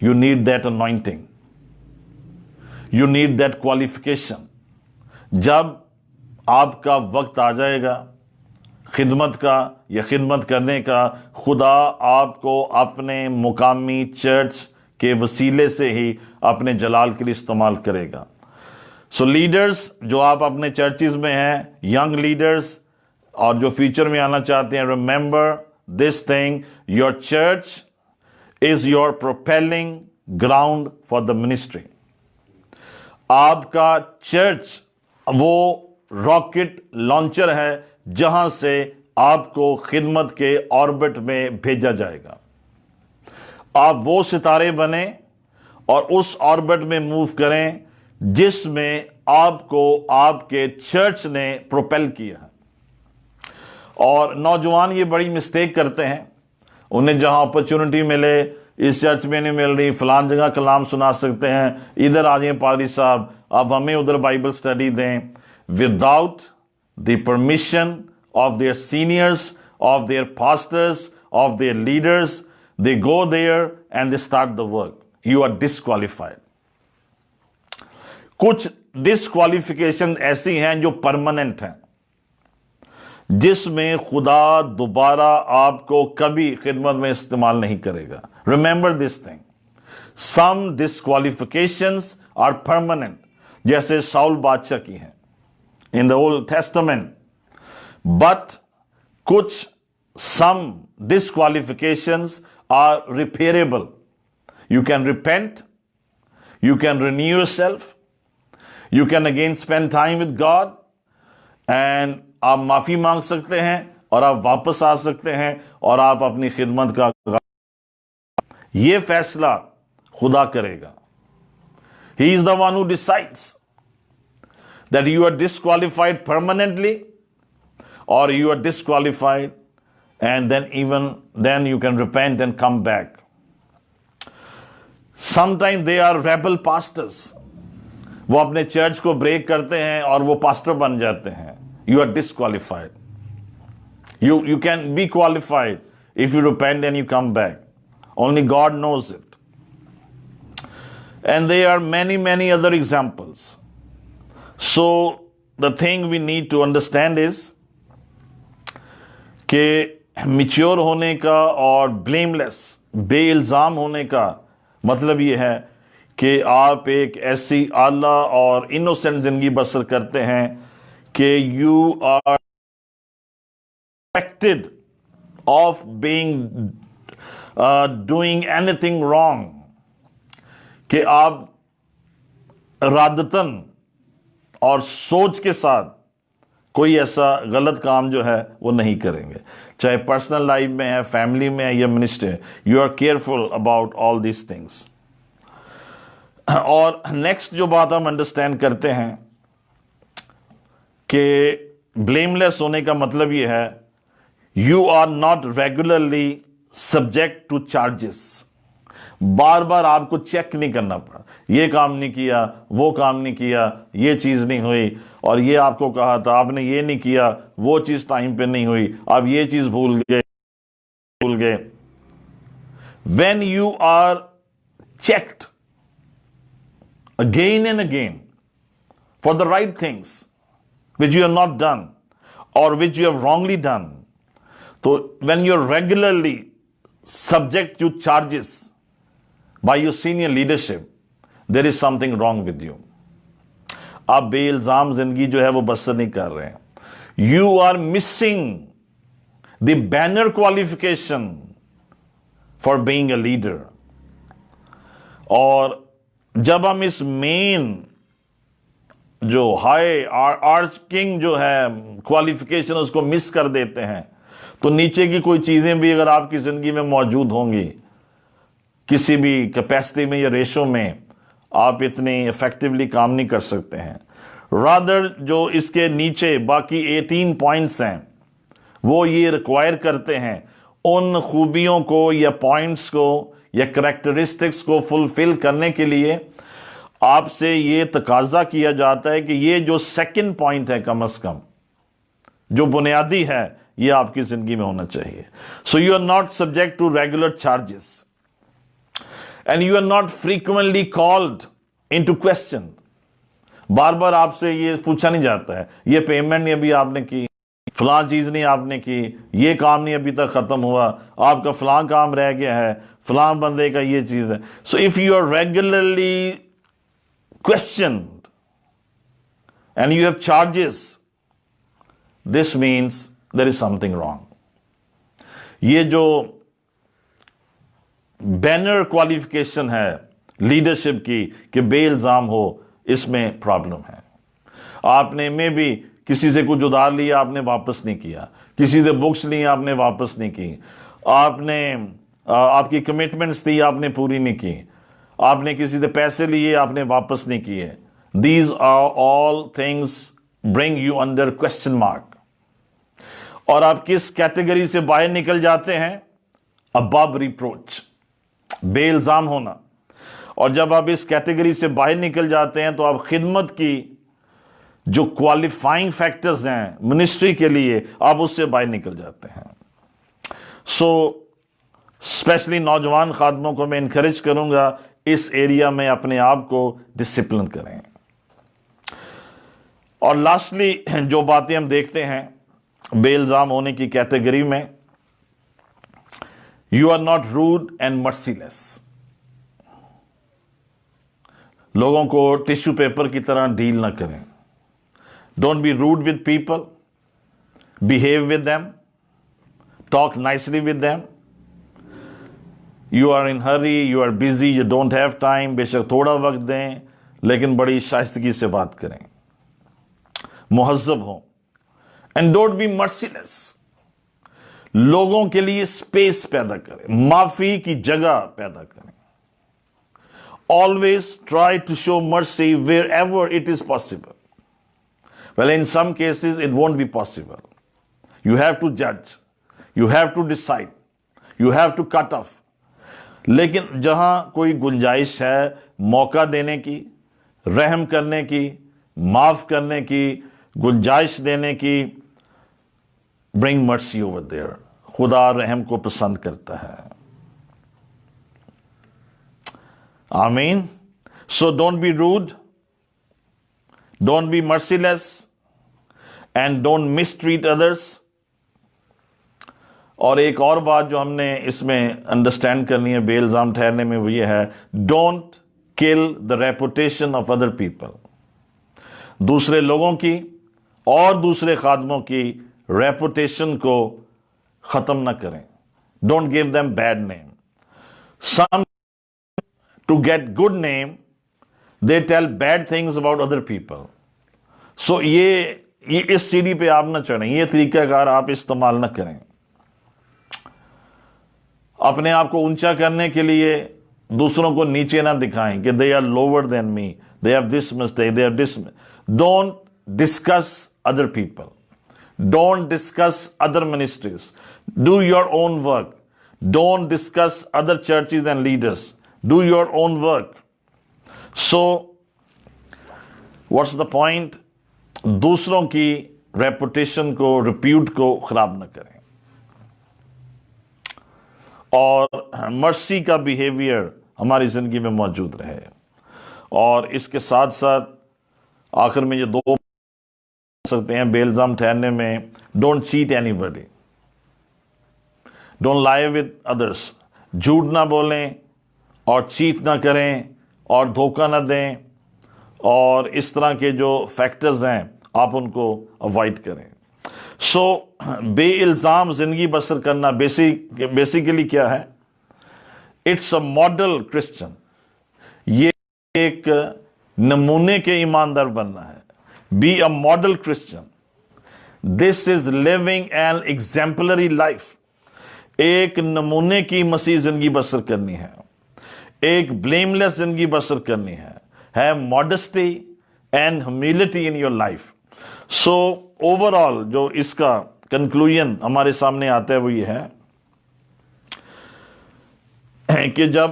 you need that anointing، you need that qualification۔ جب آپ کا وقت آ جائے گا خدمت کا یا خدمت کرنے کا، خدا آپ کو اپنے مقامی چرچ کے وسیلے سے ہی اپنے جلال کے لیے استعمال کرے گا۔ سو لیڈرز جو آپ اپنے چرچز میں ہیں، ینگ لیڈرز اور جو فیوچر میں آنا چاہتے ہیں، remember this thing, your church is your propelling ground for the ministry۔ آپ کا چرچ وہ راکٹ لانچر ہے جہاں سے آپ کو خدمت کے آربٹ میں بھیجا جائے گا۔ آپ وہ ستارے بنیں اور اس آربٹ میں موو کریں جس میں آپ کو آپ کے چرچ نے پروپیل کیا ہے۔ اور نوجوان یہ بڑی مسٹیک کرتے ہیں، انہیں جہاں اپرچونٹی ملے، اس چرچ میں نہیں مل رہی، فلان جگہ کلام سنا سکتے ہیں، ادھر آ جائیں پادری صاحب اب ہمیں ادھر بائبل سٹڈی دیں، without the permission of their seniors, of their pastors, of their leaders, they go there and they start the work, you are disqualified. کچھ ڈسکوالیفیکیشن ایسی ہیں جو پرماننٹ ہیں، جس میں خدا دوبارہ آپ کو کبھی خدمت میں استعمال نہیں کرے گا۔ Remember this thing, some disqualifications are permanent, جیسے ساؤل بادشاہ کی ہیں in the Old Testament, but کچھ some disqualifications are repairable. You can repent, you can renew yourself, you can again spend time with God, and آپ معافی مانگ سکتے ہیں اور آپ واپس آ سکتے ہیں اور آپ اپنی خدمت کا یہ فیصلہ خدا کرے گا۔ He is the one who decides that you are disqualified permanently or you are disqualified and then you can repent and come back. Sometimes they are rebel pastors۔ وہ اپنے چرچ کو بریک کرتے ہیں اور وہ پاسٹر بن جاتے ہیں۔ You are disqualified۔ You can be qualified if you repent and you come back. Only God knows it. And there are many other examples. So the thing we need to understand is کہ mature ہونے کا اور بلیملیس، بے الزام ہونے کا مطلب یہ ہے کہ آپ ایک ایسی اعلیٰ اور انوسینٹ زندگی بسر کرتے ہیں کہ you are expected of being doing anything wrong، کہ آپ ارادتاً اور سوچ کے ساتھ کوئی ایسا غلط کام جو ہے وہ نہیں کریں گے، چاہے پرسنل لائف میں ہے، فیملی میں ہے یا منسٹری ہے۔ You are careful about all these things. اور نیکسٹ جو بات ہم انڈرسٹینڈ کرتے ہیں کہ بلیم لیس ہونے کا مطلب یہ ہے you are not regularly subject to charges. بار بار آپ کو چیک نہیں کرنا پڑا، یہ کام نہیں کیا، وہ کام نہیں کیا، یہ چیز نہیں ہوئی، اور یہ آپ کو کہا تھا آپ نے یہ نہیں کیا، وہ چیز ٹائم پہ نہیں ہوئی، آپ یہ چیز بھول گئے۔ When you are checked again and again for the right things which you have not done or which you have wrongly done. So when you're regularly subject to charges by your senior leadership, there is something wrong with you. آپ بے الزام زندگی جو ہے وہ بسر نہیں کر رہے ہیں. You are missing the banner qualification for being a leader. اور جب ہم اس مین جو ہائی آرچنگ جو ہے کوالیفیکیشن اس کو مس کر دیتے ہیں تو نیچے کی کوئی چیزیں بھی اگر آپ کی زندگی میں موجود ہوں گی کسی بھی کیپیسٹی میں یا ریشو میں آپ اتنے ایفیکٹولی کام نہیں کر سکتے ہیں. رادر جو اس کے نیچے باقی 18 پوائنٹس ہیں وہ یہ ریکوائر کرتے ہیں ان خوبیوں کو یا پوائنٹس کو یا کریکٹرسٹکس کو فلفل کرنے کے لیے آپ سے یہ تقاضا کیا جاتا ہے کہ یہ جو سیکنڈ پوائنٹ ہے کم از کم جو بنیادی ہے یہ آپ کی زندگی میں ہونا چاہیے. So you are not subject to regular charges and you are not frequently called into question. بار بار آپ سے یہ پوچھا نہیں جاتا ہے یہ پیمنٹ نہیں ابھی آپ نے کی, فلاں چیز نہیں آپ نے کی, یہ کام نہیں ابھی تک ختم ہوا, آپ کا فلاں کام رہ گیا ہے, فلاں بندے کا یہ چیز ہے. So if you are regularly questioned and you have charges, this means there is something wrong. یہ جو بینر کوالیفیکیشن ہے لیڈرشپ کی کہ بے الزام ہو, اس میں پرابلم ہے. آپ نے میں بھی کسی سے کچھ ادھار لیا آپ نے واپس نہیں کیا, کسی سے بکس لی آپ نے واپس نہیں کی, آپ نے آپ کی کمٹمنٹس تھی آپ نے پوری نہیں کی, آپ نے کسی سے پیسے لیے آپ نے واپس نہیں کیے. These are all things bring you under question mark. اور آپ کس کیٹیگری سے باہر نکل جاتے ہیں؟ above reproach, بے الزام ہونا. اور جب آپ اس کیٹیگری سے باہر نکل جاتے ہیں تو آپ خدمت کی جو کوالیفائنگ فیکٹرز ہیں منسٹری کے لیے آپ اس سے باہر نکل جاتے ہیں. سو اسپیشلی نوجوان خادموں کو میں انکریج کروں گا اس ایریا میں اپنے آپ کو ڈسپلن کریں. اور لاسٹلی جو باتیں ہم دیکھتے ہیں بے الزام ہونے کی کیٹیگری میں, you are not rude and merciless. لوگوں کو ٹیشو پیپر کی طرح ڈیل نہ کریں. Don't be rude with people, behave with them, talk nicely with them. You are in hurry, you are busy, you don't have time, بے شک تھوڑا وقت دیں لیکن بڑی شائستگی سے بات کریں, مہذب ہوں. And don't be merciless. لوگوں کے لیے اسپیس پیدا کریں, معافی کی جگہ پیدا کریں. Always try to show mercy wherever it is possible. Well, in some cases it won't be possible. You have to judge, you have to decide, you have to cut off. لیکن جہاں کوئی گنجائش ہے موقع دینے کی, رحم کرنے کی, معاف کرنے کی, گنجائش دینے کی, bring mercy over there. خدا رحم کو پسند کرتا ہے. آمین. So don't be rude, don't be merciless, and don't mistreat others. اور ایک اور بات جو ہم نے اس میں انڈرسٹینڈ کرنی ہے بے الزام ٹھہرنے میں وہ یہ ہے, ڈونٹ کل the reputation of other people. دوسرے لوگوں کی اور دوسرے خادموں کی ریپوٹیشن کو ختم نہ کریں. Don't give them bad name. Some to get good name they tell bad things about other people. So یہ اس سیڑھی پہ آپ نہ چڑھیں, یہ طریقہ کار آپ استعمال نہ کریں. اپنے آپ کو اونچا کرنے کے لیے دوسروں کو نیچے نہ دکھائیں کہ they are lower than me, they have this mistake, they have this. Don't discuss other people. Don't discuss other ministries. Do your own work. Don't discuss other churches and leaders. Do your own work. So, what's the point? دوسروں کی reputation کو, repute کو خراب نہ کریں. اور مرسی کا بیہیویئر ہماری زندگی میں موجود رہے. اور اس کے ساتھ ساتھ آخر میں یہ دو سکتے ہیں بے الزام ٹھہرنے میں: don't cheat anybody, don't lie with others, جھوٹ نہ بولیں اور چیٹ نہ کریں اور دھوکہ نہ دیں، اور اس طرح کے جو فیکٹرز ہیں آپ ان کو اوائڈ کریں۔ سو بے الزام زندگی بسر کرنا بیسیکلی کیا ہے؟ اٹس اے ماڈل کرسچن، یہ ایک نمونے کے ایماندار بننا ہے۔ Be a model Christian, this is living an exemplary life, ایک نمونے کی مسیح زندگی بسر کرنی ہے، ایک بلیم لیس زندگی بسر کرنی ہے، modesty and humility in your life. So overall جو اس کا کنکلوژن ہمارے سامنے آتا ہے وہ یہ ہے کہ جب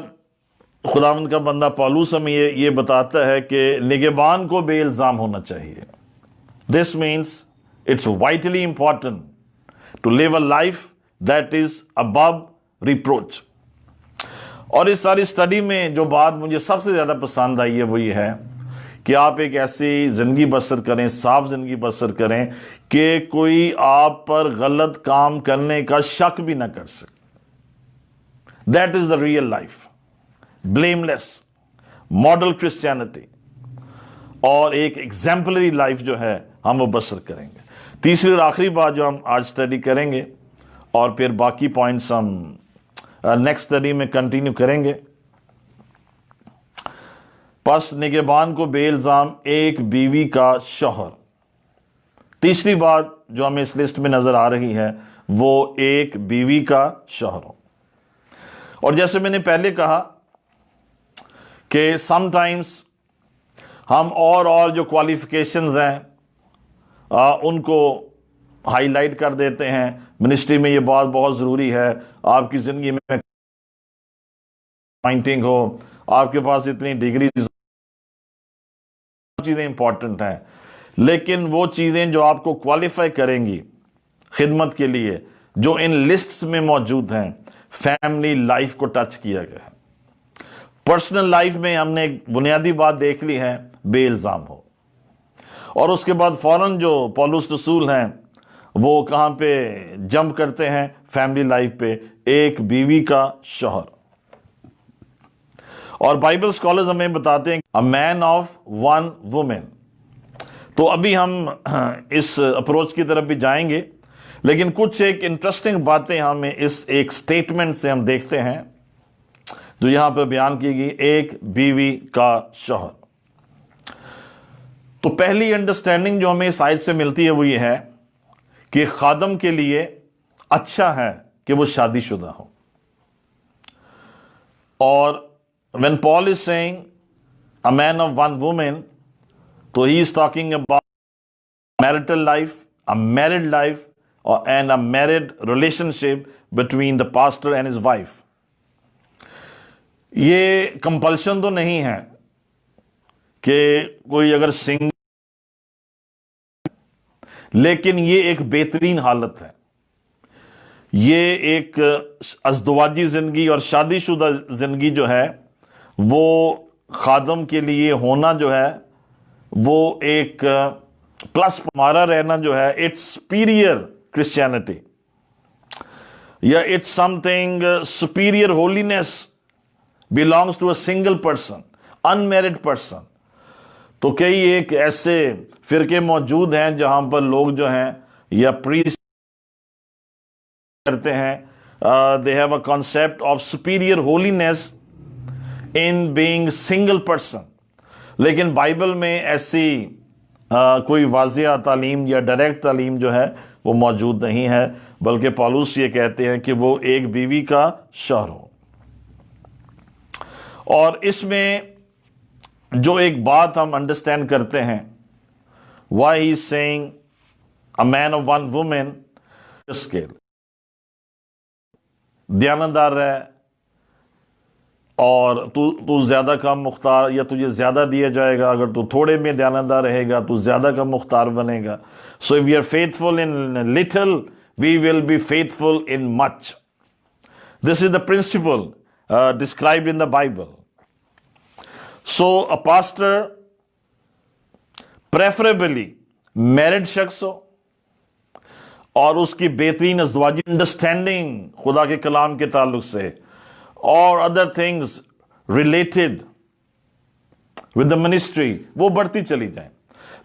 خداوند کا بندہ پالوس ہمیں یہ بتاتا ہے کہ نگہبان کو بے الزام ہونا چاہیے، this means it's vitally important to live a life that is above reproach. اور اس ساری سٹڈی میں جو بات مجھے سب سے زیادہ پسند آئی ہے وہ یہ ہے کہ آپ ایک ایسی زندگی بسر کریں، صاف زندگی بسر کریں کہ کوئی آپ پر غلط کام کرنے کا شک بھی نہ کر سکے۔ That is the real life, blame less model Christianity, اور ایک ایگزامپلری لائف جو ہے ہم وہ بسر کریں گے۔ تیسری اور آخری بات جو ہم آج سٹڈی کریں گے، اور پھر باقی پوائنٹس ہم نیکسٹ سٹڈی میں کنٹینیو کریں گے۔ پس نگہبان کو بے الزام ایک بیوی کا شوہر۔ تیسری بات جو ہمیں اس لسٹ میں نظر آ رہی ہے وہ ایک بیوی کا شوہر ہو۔ اور جیسے میں نے پہلے کہا کہ سم ٹائمز ہم اور جو کوالیفیکیشنز ہیں ان کو ہائی لائٹ کر دیتے ہیں، منسٹری میں یہ بات بہت ضروری ہے، آپ کی زندگی میں پوائنٹنگ ہو، آپ کے پاس اتنی ڈگریز، چیزیں امپورٹنٹ ہیں، لیکن وہ چیزیں جو آپ کو کوالیفائی کریں گی خدمت کے لیے جو ان لسٹس میں موجود ہیں، فیملی لائف کو ٹچ کیا گیا ہے۔ پرسنل لائف میں ہم نے ایک بنیادی بات دیکھ لی ہے، بے الزام ہو، اور اس کے بعد فوراً جو پولس رسول ہیں وہ کہاں پہ جمپ کرتے ہیں؟ فیملی لائف پہ، ایک بیوی کا شوہر۔ اور بائبل اسکالرز ہمیں بتاتے ہیں a man of one woman۔ تو ابھی ہم اس اپروچ کی طرف بھی جائیں گے، لیکن کچھ ایک انٹرسٹنگ باتیں ہمیں اس ایک سٹیٹمنٹ سے ہم دیکھتے ہیں جو یہاں پہ بیان کی گئی، ایک بیوی کا شوہر۔ تو پہلی انڈرسٹینڈنگ جو ہمیں اس آیت سے ملتی ہے وہ یہ ہے کہ خادم کے لیے اچھا ہے کہ وہ شادی شدہ ہو۔ اور when Paul is saying a man of one woman, تو he is talking about marital life, a married life, and a married relationship between the pastor and his wife. یہ کمپلشن تو نہیں ہے کہ کوئی اگر سنگل، لیکن یہ ایک بہترین حالت ہے، یہ ایک ازدواجی زندگی اور شادی شدہ زندگی جو ہے وہ خادم کے لیے ہونا جو ہے وہ ایک پلس، ہمارا رہنا جو ہے اٹس سپیریئر کرسچینٹی، یا it's something superior holiness belongs to a single person, unmarried person۔ تو کئی ایک ایسے فرقے موجود ہیں جہاں پر لوگ جو ہیں یا پریسٹ کرتے ہیں، they have a concept of superior holiness in being single person، لیکن بائبل میں ایسی کوئی واضح تعلیم یا ڈائریکٹ تعلیم جو ہے وہ موجود نہیں ہے، بلکہ پالوس یہ کہتے ہیں کہ وہ ایک بیوی کا شوہر ہو۔ اور اس میں جو ایک بات ہم انڈرسٹینڈ کرتے ہیں، why he is saying a man of one woman scale، دیانتدار رہ، اور تو زیادہ کم مختار، یا تجھے زیادہ دیا جائے گا، اگر تو تھوڑے میں دیانتدار رہے گا تو زیادہ کم مختار بنے گا۔ So if we are faithful in little, we will be faithful in much۔ This is the principle described in the Bible۔ So a pastor preferably married شخص ہو اور اس کی بہترین ازدواجی انڈرسٹینڈنگ خدا کے کلام کے تعلق سے اور other things related with the ministry وہ بڑھتی چلی جائیں.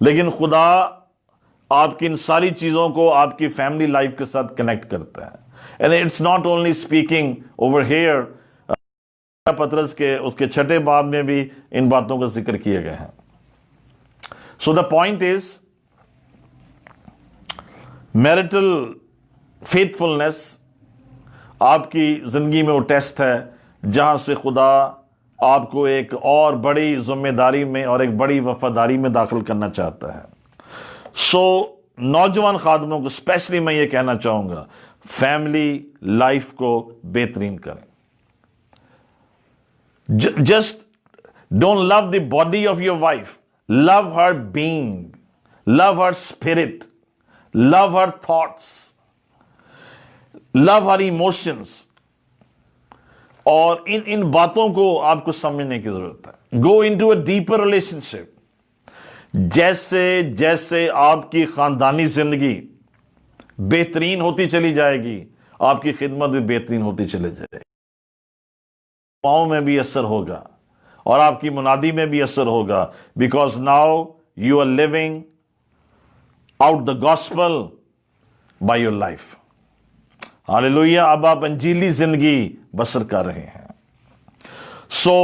لیکن خدا آپ کی ان ساری چیزوں کو آپ کی فیملی لائف کے ساتھ کنیکٹ کرتا ہے. And it's not only speaking over here. پطرس کے اس کے 6 باب میں بھی ان باتوں کا ذکر کیے گئے ہیں. سو دا پوائنٹ از میرٹل فیتھفلنس آپ کی زندگی میں وہ ٹیسٹ ہے جہاں سے خدا آپ کو ایک اور بڑی ذمہ داری میں اور ایک بڑی وفاداری میں داخل کرنا چاہتا ہے. سو نوجوان خادموں کو اسپیشلی میں یہ کہنا چاہوں گا فیملی لائف کو بہترین کریں. Just don't love the body of your wife. Love her being. Love her spirit. Love her thoughts. Love her emotions. اور ان باتوں کو آپ کو سمجھنے کی ضرورت ہے. Go into a deeper relationship. جیسے جیسے آپ کی خاندانی زندگی بہترین ہوتی چلی جائے گی آپ کی خدمت بھی بہترین ہوتی چلی جائے گی. پاؤں میں بھی اثر ہوگا اور آپ کی منادی میں بھی اثر ہوگا because now you are living out the gospel by your life. Hallelujah. اب آپ انجیلی زندگی بسر کر رہے ہیں. سو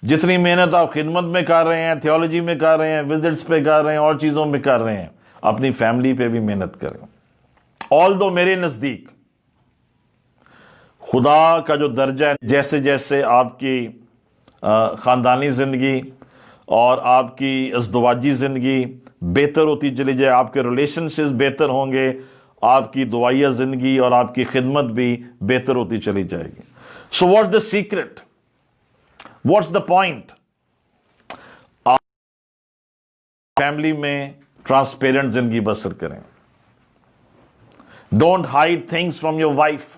جتنی محنت آپ خدمت میں کر رہے ہیں, تھیولوجی میں کر رہے ہیں, وزٹس پہ کر رہے ہیں, اور چیزوں میں کر رہے ہیں, اپنی فیملی پہ بھی محنت کریں. آل دو میرے نزدیک خدا کا جو درجہ ہے جیسے جیسے آپ کی خاندانی زندگی اور آپ کی ازدواجی زندگی بہتر ہوتی چلی جائے, آپ کے ریلیشن شپس بہتر ہوں گے, آپ کی دعائیہ زندگی اور آپ کی خدمت بھی بہتر ہوتی چلی جائے گی. So what's the secret, what's the point? آپ فیملی میں ٹرانسپیرنٹ زندگی بسر کریں. Don't hide things from your wife.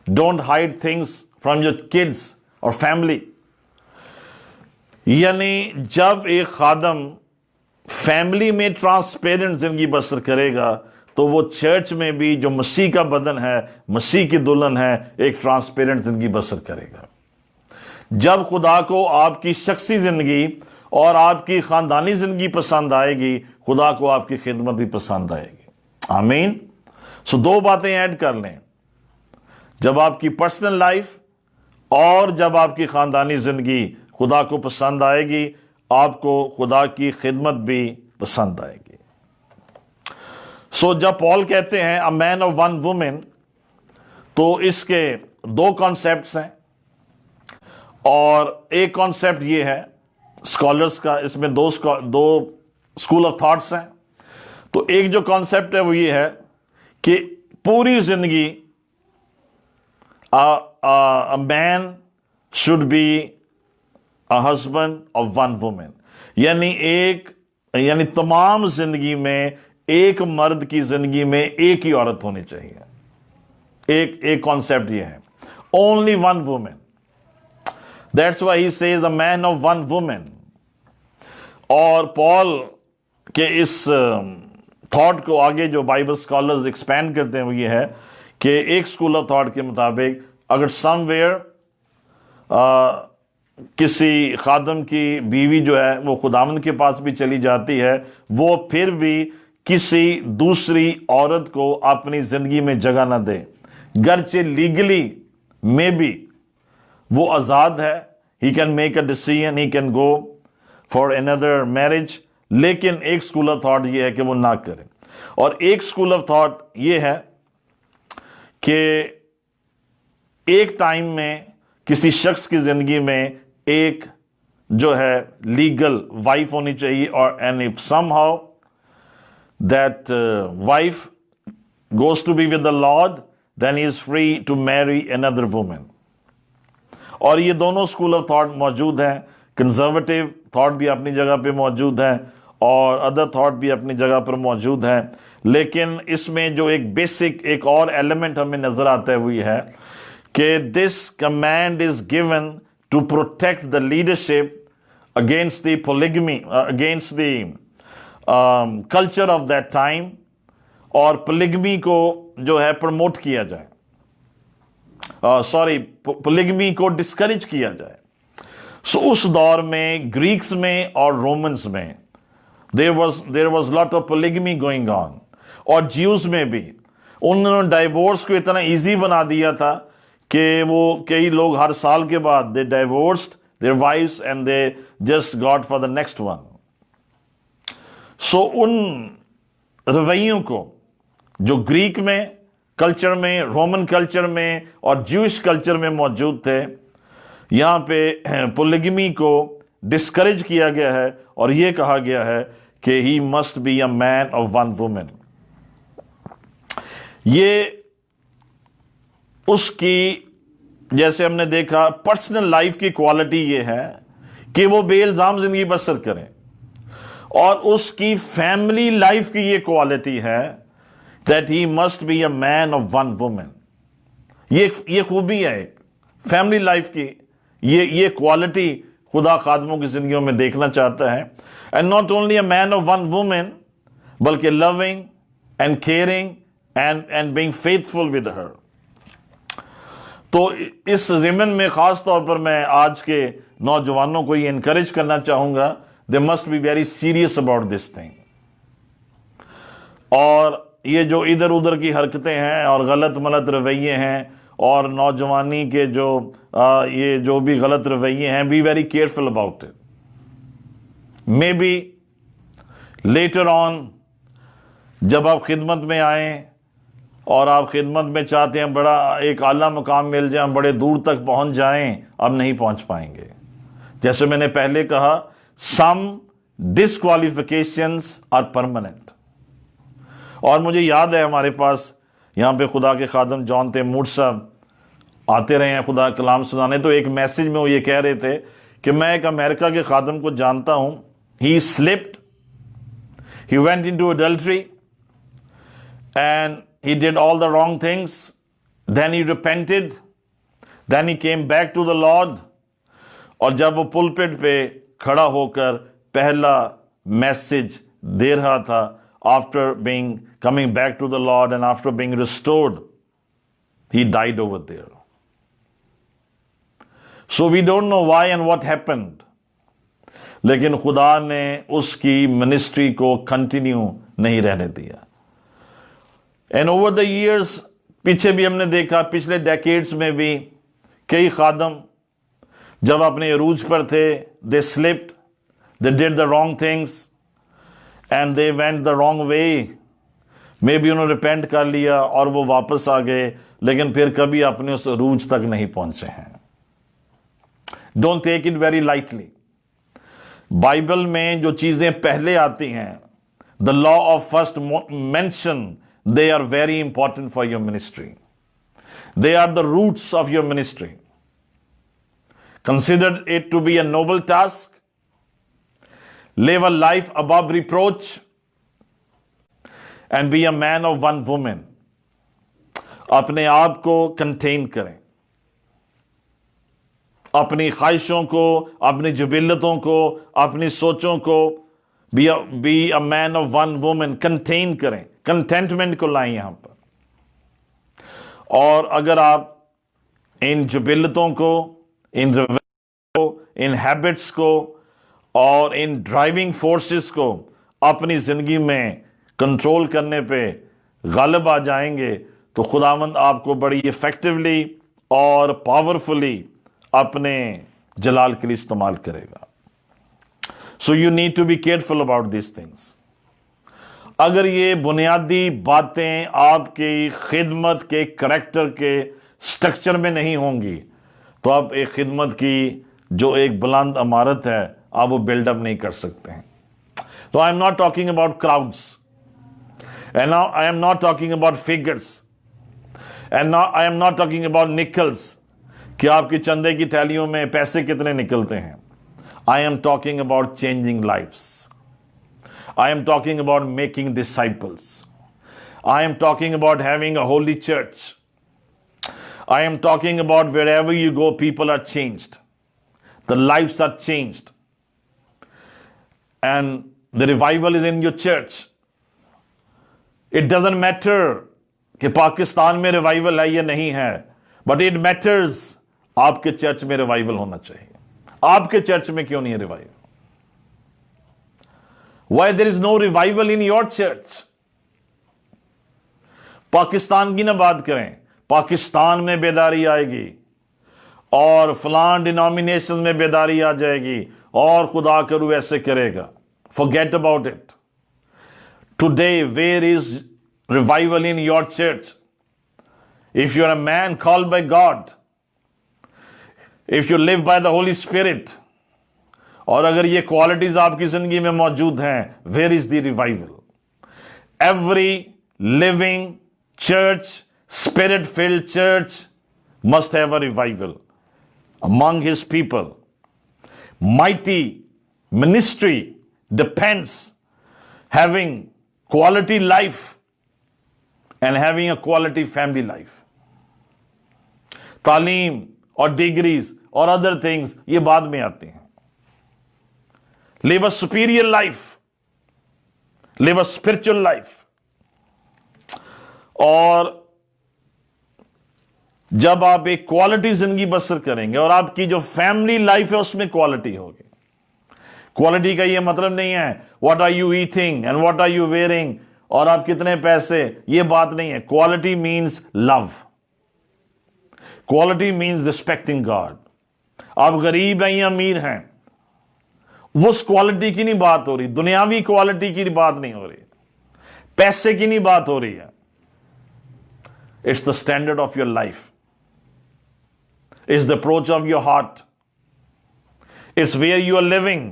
Don't hide things from your kids or family. یعنی جب ایک خادم فیملی میں ٹرانسپیرنٹ زندگی بسر کرے گا تو وہ چرچ میں بھی جو مسیح کا بدن ہے, مسیح کی دلہن ہے, ایک ٹرانسپیرنٹ زندگی بسر کرے گا. جب خدا کو آپ کی شخصی زندگی اور آپ کی خاندانی زندگی پسند آئے گی, خدا کو آپ کی خدمت بھی پسند آئے گی. آمین. سو 2 باتیں ایڈ کر لیں. جب آپ کی پرسنل لائف اور جب آپ کی خاندانی زندگی خدا کو پسند آئے گی, آپ کو خدا کی خدمت بھی پسند آئے گی. سو جب پال کہتے ہیں a man of one woman, تو اس کے 2 کانسیپٹس ہیں, اور ایک کانسیپٹ یہ ہے اسکالرس کا, اس میں 2 اسکول آف تھاٹس ہیں. تو ایک جو کانسیپٹ ہے وہ یہ ہے کہ پوری زندگی a man should be a husband of one woman. یعنی تمام زندگی میں ایک مرد کی زندگی میں ایک ہی عورت ہونی چاہیے. ایک کانسیپٹ یہ ہے, only one woman. That's why he says a man of one woman. اور پال کے اس تھاٹ کو آگے جو بائبل اسکالرز ایکسپینڈ کرتے ہیں وہ یہ ہے کہ ایک اسکول آف تھاٹ کے مطابق اگر سم ویئر کسی خادم کی بیوی جو ہے وہ خداوند کے پاس بھی چلی جاتی ہے, وہ پھر بھی کسی دوسری عورت کو اپنی زندگی میں جگہ نہ دے, گرچہ لیگلی میں بھی وہ آزاد ہے, he can make a decision, he can go for another marriage, لیکن ایک اسکول آف تھاٹ یہ ہے کہ وہ نہ کرے. اور ایک اسکول آف تھاٹ یہ ہے کہ ایک ٹائم میں کسی شخص کی زندگی میں ایک جو ہے لیگل وائف ہونی چاہیے, اور and if some how that wife goes to be with the Lord, then he is free to marry another woman. اور یہ دونوں اسکول آف تھاٹ موجود ہیں. کنزرویٹو تھاٹ بھی اپنی جگہ پہ موجود ہیں اور ادر تھاٹ بھی اپنی جگہ پر موجود ہیں, لیکن اس میں جو ایک بیسک ایک اور ایلیمنٹ ہمیں نظر آتا ہے وہ یہ ہے کہ this command is given to protect the leadership against the polygamy, against the culture of that time, اور polygamy کو جو ہے پروموٹ کیا جائے, polygamy کو ڈسکریج کیا جائے. سو اس دور میں گریکس میں اور رومنس میں there was lot of polygamy going on, اور جیوز میں بھی انہوں نے ڈائیورس کو اتنا ایزی بنا دیا تھا کہ وہ کئی لوگ ہر سال کے بعد they divorced their wives and they just got for the next one. سو ان رویوں کو جو گریک میں کلچر میں, رومن کلچر میں اور جوش کلچر میں موجود تھے, یہاں پہ پولیگمی کو ڈسکریج کیا گیا ہے اور یہ کہا گیا ہے کہ he must be a man of one woman. یہ اس کی, جیسے ہم نے دیکھا, پرسنل لائف کی کوالٹی یہ ہے کہ وہ بے الزام زندگی بسر کریں, اور اس کی فیملی لائف کی یہ کوالٹی ہے that he must be a man of one woman. یہ خوبی ہے ایک فیملی لائف کی, یہ کوالٹی خدا خادموں کی زندگیوں میں دیکھنا چاہتا ہے. and not only a man of one woman, بلکہ loving and caring and being faithful with her. تو اس ضمن میں خاص طور پر میں آج کے نوجوانوں کو یہ انکریج کرنا چاہوں گا, they must be very serious about this thing. اور یہ جو ادھر ادھر کی حرکتیں ہیں اور غلط ملت رویے ہیں اور نوجوانی کے یہ جو بھی غلط رویے ہیں, be very careful about it. Maybe later on جب آپ خدمت میں آئیں اور آپ خدمت میں چاہتے ہیں بڑا ایک اعلیٰ مقام مل جائیں, بڑے دور تک پہنچ جائیں, اب نہیں پہنچ پائیں گے. جیسے میں نے پہلے کہا, some disqualifications are permanent. اور مجھے یاد ہے ہمارے پاس یہاں پہ خدا کے خادم جان تیمور صاحب آتے رہے ہیں خدا کلام سنانے, تو ایک میسج میں وہ یہ کہہ رہے تھے کہ میں ایک امریکہ کے خادم کو جانتا ہوں, he slipped, he went into adultery and he did all the wrong things, then he repented, then he came back to the Lord, اور جب وہ پلپٹ پہ کھڑا ہو کر پہلا میسج دے رہا تھا, after coming back to the Lord and after being restored, he died over there. So we don't know why and what happened. لیکن خدا نے اس کی منسٹری کو کنٹینیو نہیں رہنے دیا. And over the years, پیچھے بھی ہم نے دیکھا, پچھلے ڈیکیڈز میں بھی کئی خادم جب اپنے عروج پر تھے, they slipped, they did the wrong things and they went the wrong way. Maybe انہوں نے ریپینٹ کر لیا اور وہ واپس آ گئے, لیکن پھر کبھی اپنے اس عروج تک نہیں پہنچے ہیں. Don't take it very lightly. Bible میں جو چیزیں پہلے آتی ہیں, the law of first mention, they are very important for your ministry. They are the roots of your ministry. Consider it to be a noble task. Live a life above reproach and be a man of one woman. اپنے آپ کو contain کریں, اپنی خواہشوں کو, اپنی جبلتوں کو, اپنی سوچوں کو, be a man of one woman, contain کریں, کنٹینٹمنٹ کو لائیں یہاں پر. اور اگر آپ ان جبلتوں کو, ان رویوں کو, ان ہیبٹس کو اور ان ڈرائیونگ فورسز کو اپنی زندگی میں کنٹرول کرنے پہ غالب آ جائیں گے, تو خداوند آپ کو بڑی ایفیکٹولی اور پاورفلی اپنے جلال کے لیے استعمال کرے گا. So you need to be careful about these things. اگر یہ بنیادی باتیں آپ کی خدمت کے کریکٹر کے سٹرکچر میں نہیں ہوں گی, تو آپ ایک خدمت کی جو ایک بلند عمارت ہے آپ وہ بلڈ اپ نہیں کر سکتے ہیں. تو I am not talking about crowds, and I am not talking about figures, and I am not talking about necklace, کہ آپ کی چندے کی تھیلیوں میں پیسے کتنے نکلتے ہیں. I am talking about changing lives. I am talking about making disciples. I am talking about having a holy church. I am talking about wherever you go, people are changed. The lives are changed. and the revival is in your church. It doesn't matter کہ پاکستان میں revival ہے یا نہیں ہے, but it matters آپ کے church میں revival ہونا چاہیے. آپ کے چرچ میں کیوں نہیں ہے revival? Why there is no revival in your church? Pakistan کی نہ بات کریں, پاکستان میں بیداری آئے گی اور فلان ڈینامینیشن میں بیداری آ جائے گی اور خدا کرو ایسے کرے گا. Forget about it. Today, where is revival in your church? If you're a man called by God, if you live by the Holy Spirit, اور اگر یہ کوالٹیز آپ کی زندگی میں موجود ہیں, where is the revival? Every living church, spirit-filled church must have a revival among his people. Mighty ministry depends having quality life and having a quality family life. تعلیم اور ڈگریز اور other things یہ بعد میں آتے ہیں. Live a superior life. Live a spiritual life. اور جب آپ ایک کوالٹی زندگی بسر کریں گے اور آپ کی جو فیملی لائف ہے اس میں کوالٹی ہوگی. کوالٹی کا یہ مطلب نہیں ہے what are you eating and what are you wearing اور آپ کتنے پیسے, یہ بات نہیں ہے. Quality means love. Quality means respecting God. آپ غریب ہیں یا امیر ہیں, وہ اس کوالٹی کی نہیں بات ہو رہی, دنیاوی کوالٹی کی بات نہیں ہو رہی, پیسے کی نہیں بات ہو رہی ہے. It's the standard of your life. It's the approach of your heart. It's where you are living.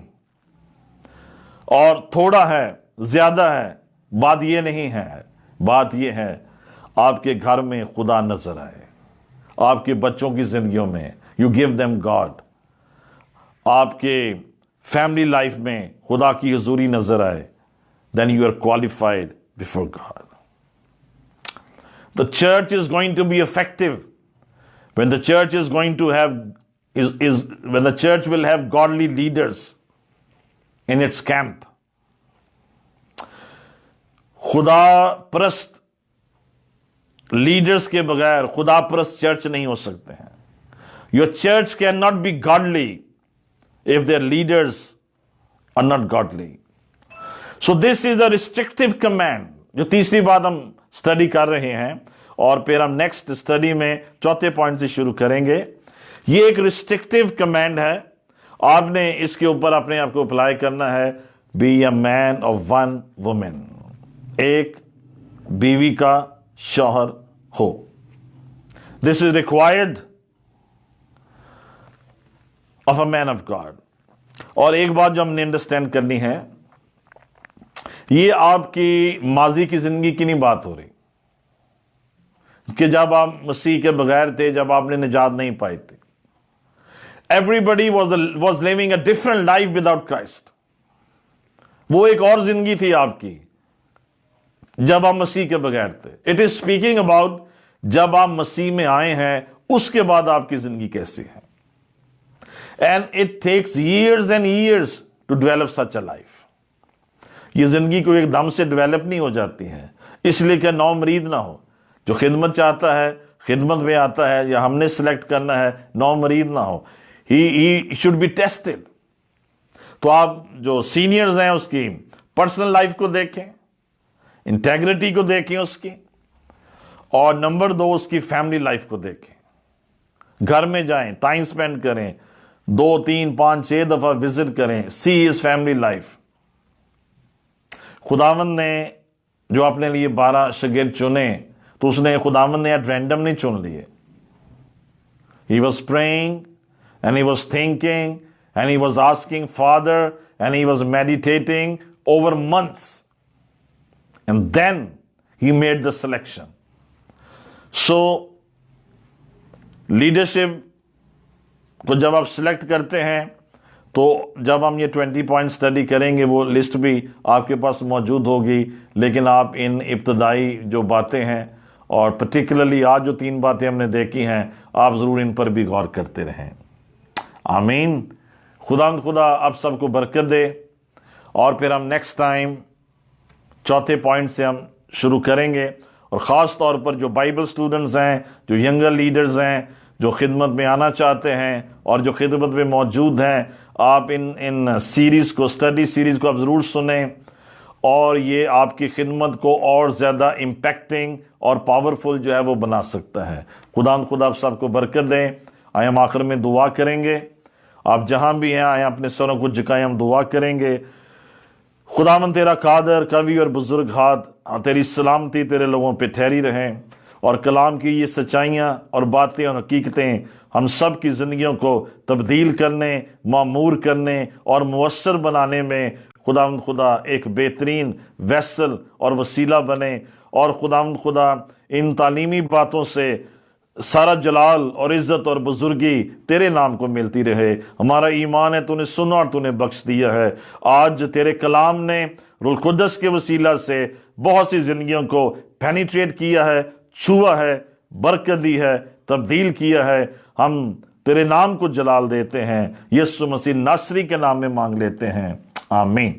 اور تھوڑا ہے, زیادہ ہے, بات یہ نہیں ہے. بات یہ ہے آپ کے گھر میں خدا نظر آئے, آپ کے بچوں کی زندگیوں میں you give them God, آپ کے فیملی لائف میں خدا کی حضوری نظر آئے, then you are qualified before God. The church is going to be effective when the church is going to have when the church will have godly leaders in its camp. خدا پرست leaders کے بغیر خدا پرست church نہیں ہو سکتے ہیں. Your church cannot be godly if their leaders are not godly. So this is the restrictive command. جو تیسری بات ہم اسٹڈی کر رہے ہیں اور پھر ہم نیکسٹ اسٹڈی میں چوتھے پوائنٹ سے شروع کریں گے. یہ ایک ریسٹرکٹیو کمانڈ ہے, آپ نے اس کے اوپر اپنے آپ کو اپلائی کرنا ہے. Be a man of one woman, ایک بیوی کا شوہر ہو. This is required of a man of God. اور ایک بات جو ہم نے انڈرسٹینڈ کرنی ہے, یہ آپ کی ماضی کی زندگی کی نہیں بات ہو رہی کہ جب آپ مسیح کے بغیر تھے, جب آپ نے نجات نہیں پائی تھی. Everybody was living a different life without Christ. وہ ایک اور زندگی تھی آپ کی جب آپ مسیح کے بغیر تھے. It is speaking about جب آپ مسیح میں آئے ہیں اس کے بعد آپ کی زندگی کیسی ہے. And it takes years and years to develop such a life. یہ زندگی کو ایک دم سے ڈیولپ نہیں ہو جاتی ہے, اس لیے کہ نو مرید نہ ہو. جو خدمت چاہتا ہے خدمت میں آتا ہے, یا ہم نے سلیکٹ کرنا ہے, نو مرید نہ ہو. He should be tested. تو آپ جو سینئرز ہیں اس کی پرسنل لائف کو دیکھیں, انٹیگریٹی کو دیکھیں اس کی, اور نمبر 2 اس کی فیملی لائف کو دیکھیں. گھر میں جائیں, ٹائم سپینڈ کریں, 2 3 5 6 دفعہ وزٹ کریں, سی ہز فیملی لائف. خداوند نے جو اپنے لیے 12 شاگرد چنے تو اس نے خداوند نے ایٹ رینڈم نہیں چن لیے. He was praying and he was thinking and he was asking Father and he was meditating over months, and then he made the selection. So leadership کو جب آپ سلیکٹ کرتے ہیں تو جب ہم یہ 20 پوائنٹ اسٹڈی کریں گے وہ لسٹ بھی آپ کے پاس موجود ہوگی, لیکن آپ ان ابتدائی جو باتیں ہیں اور پرٹیکولرلی آج جو 3 باتیں ہم نے دیکھی ہیں آپ ضرور ان پر بھی غور کرتے رہیں. آمین. خدا آپ سب کو برکت دے. اور پھر ہم نیکسٹ ٹائم چوتھے پوائنٹ سے ہم شروع کریں گے، اور خاص طور پر جو بائبل سٹوڈنٹس ہیں، جو ینگر لیڈرز ہیں، جو خدمت میں آنا چاہتے ہیں اور جو خدمت میں موجود ہیں، آپ ان سیریز کو، اسٹڈی سیریز کو آپ ضرور سنیں، اور یہ آپ کی خدمت کو اور زیادہ امپیکٹنگ اور پاورفل جو ہے وہ بنا سکتا ہے۔ خدا آپ سب کو برکت دیں۔ آئے ہم آخر میں دعا کریں گے۔ آپ جہاں بھی ہیں آئے اپنے سروں کو جھکائیں، ہم دعا کریں گے۔ خداوند تیرا قادر، قوی اور بزرگ ہاتھ، تیری سلامتی تیرے لوگوں پہ ٹھہری رہیں، اور کلام کی یہ سچائیاں اور باتیں اور حقیقتیں ہم سب کی زندگیوں کو تبدیل کرنے، معمور کرنے اور مؤثر بنانے میں خدا ایک بہترین ویسل اور وسیلہ بنے، اور خدا ان تعلیمی باتوں سے سارا جلال اور عزت اور بزرگی تیرے نام کو ملتی رہے۔ ہمارا ایمان ہے تو نے سنا اور تو نے بخش دیا ہے۔ آج تیرے کلام نے روح القدس کے وسیلہ سے بہت سی زندگیوں کو پینیٹریٹ کیا ہے، چھوا ہے، برکت دی ہے، تبدیل کیا ہے۔ ہم تیرے نام کو جلال دیتے ہیں، یسوع مسیح ناصری کے نام میں مانگ لیتے ہیں، آمین۔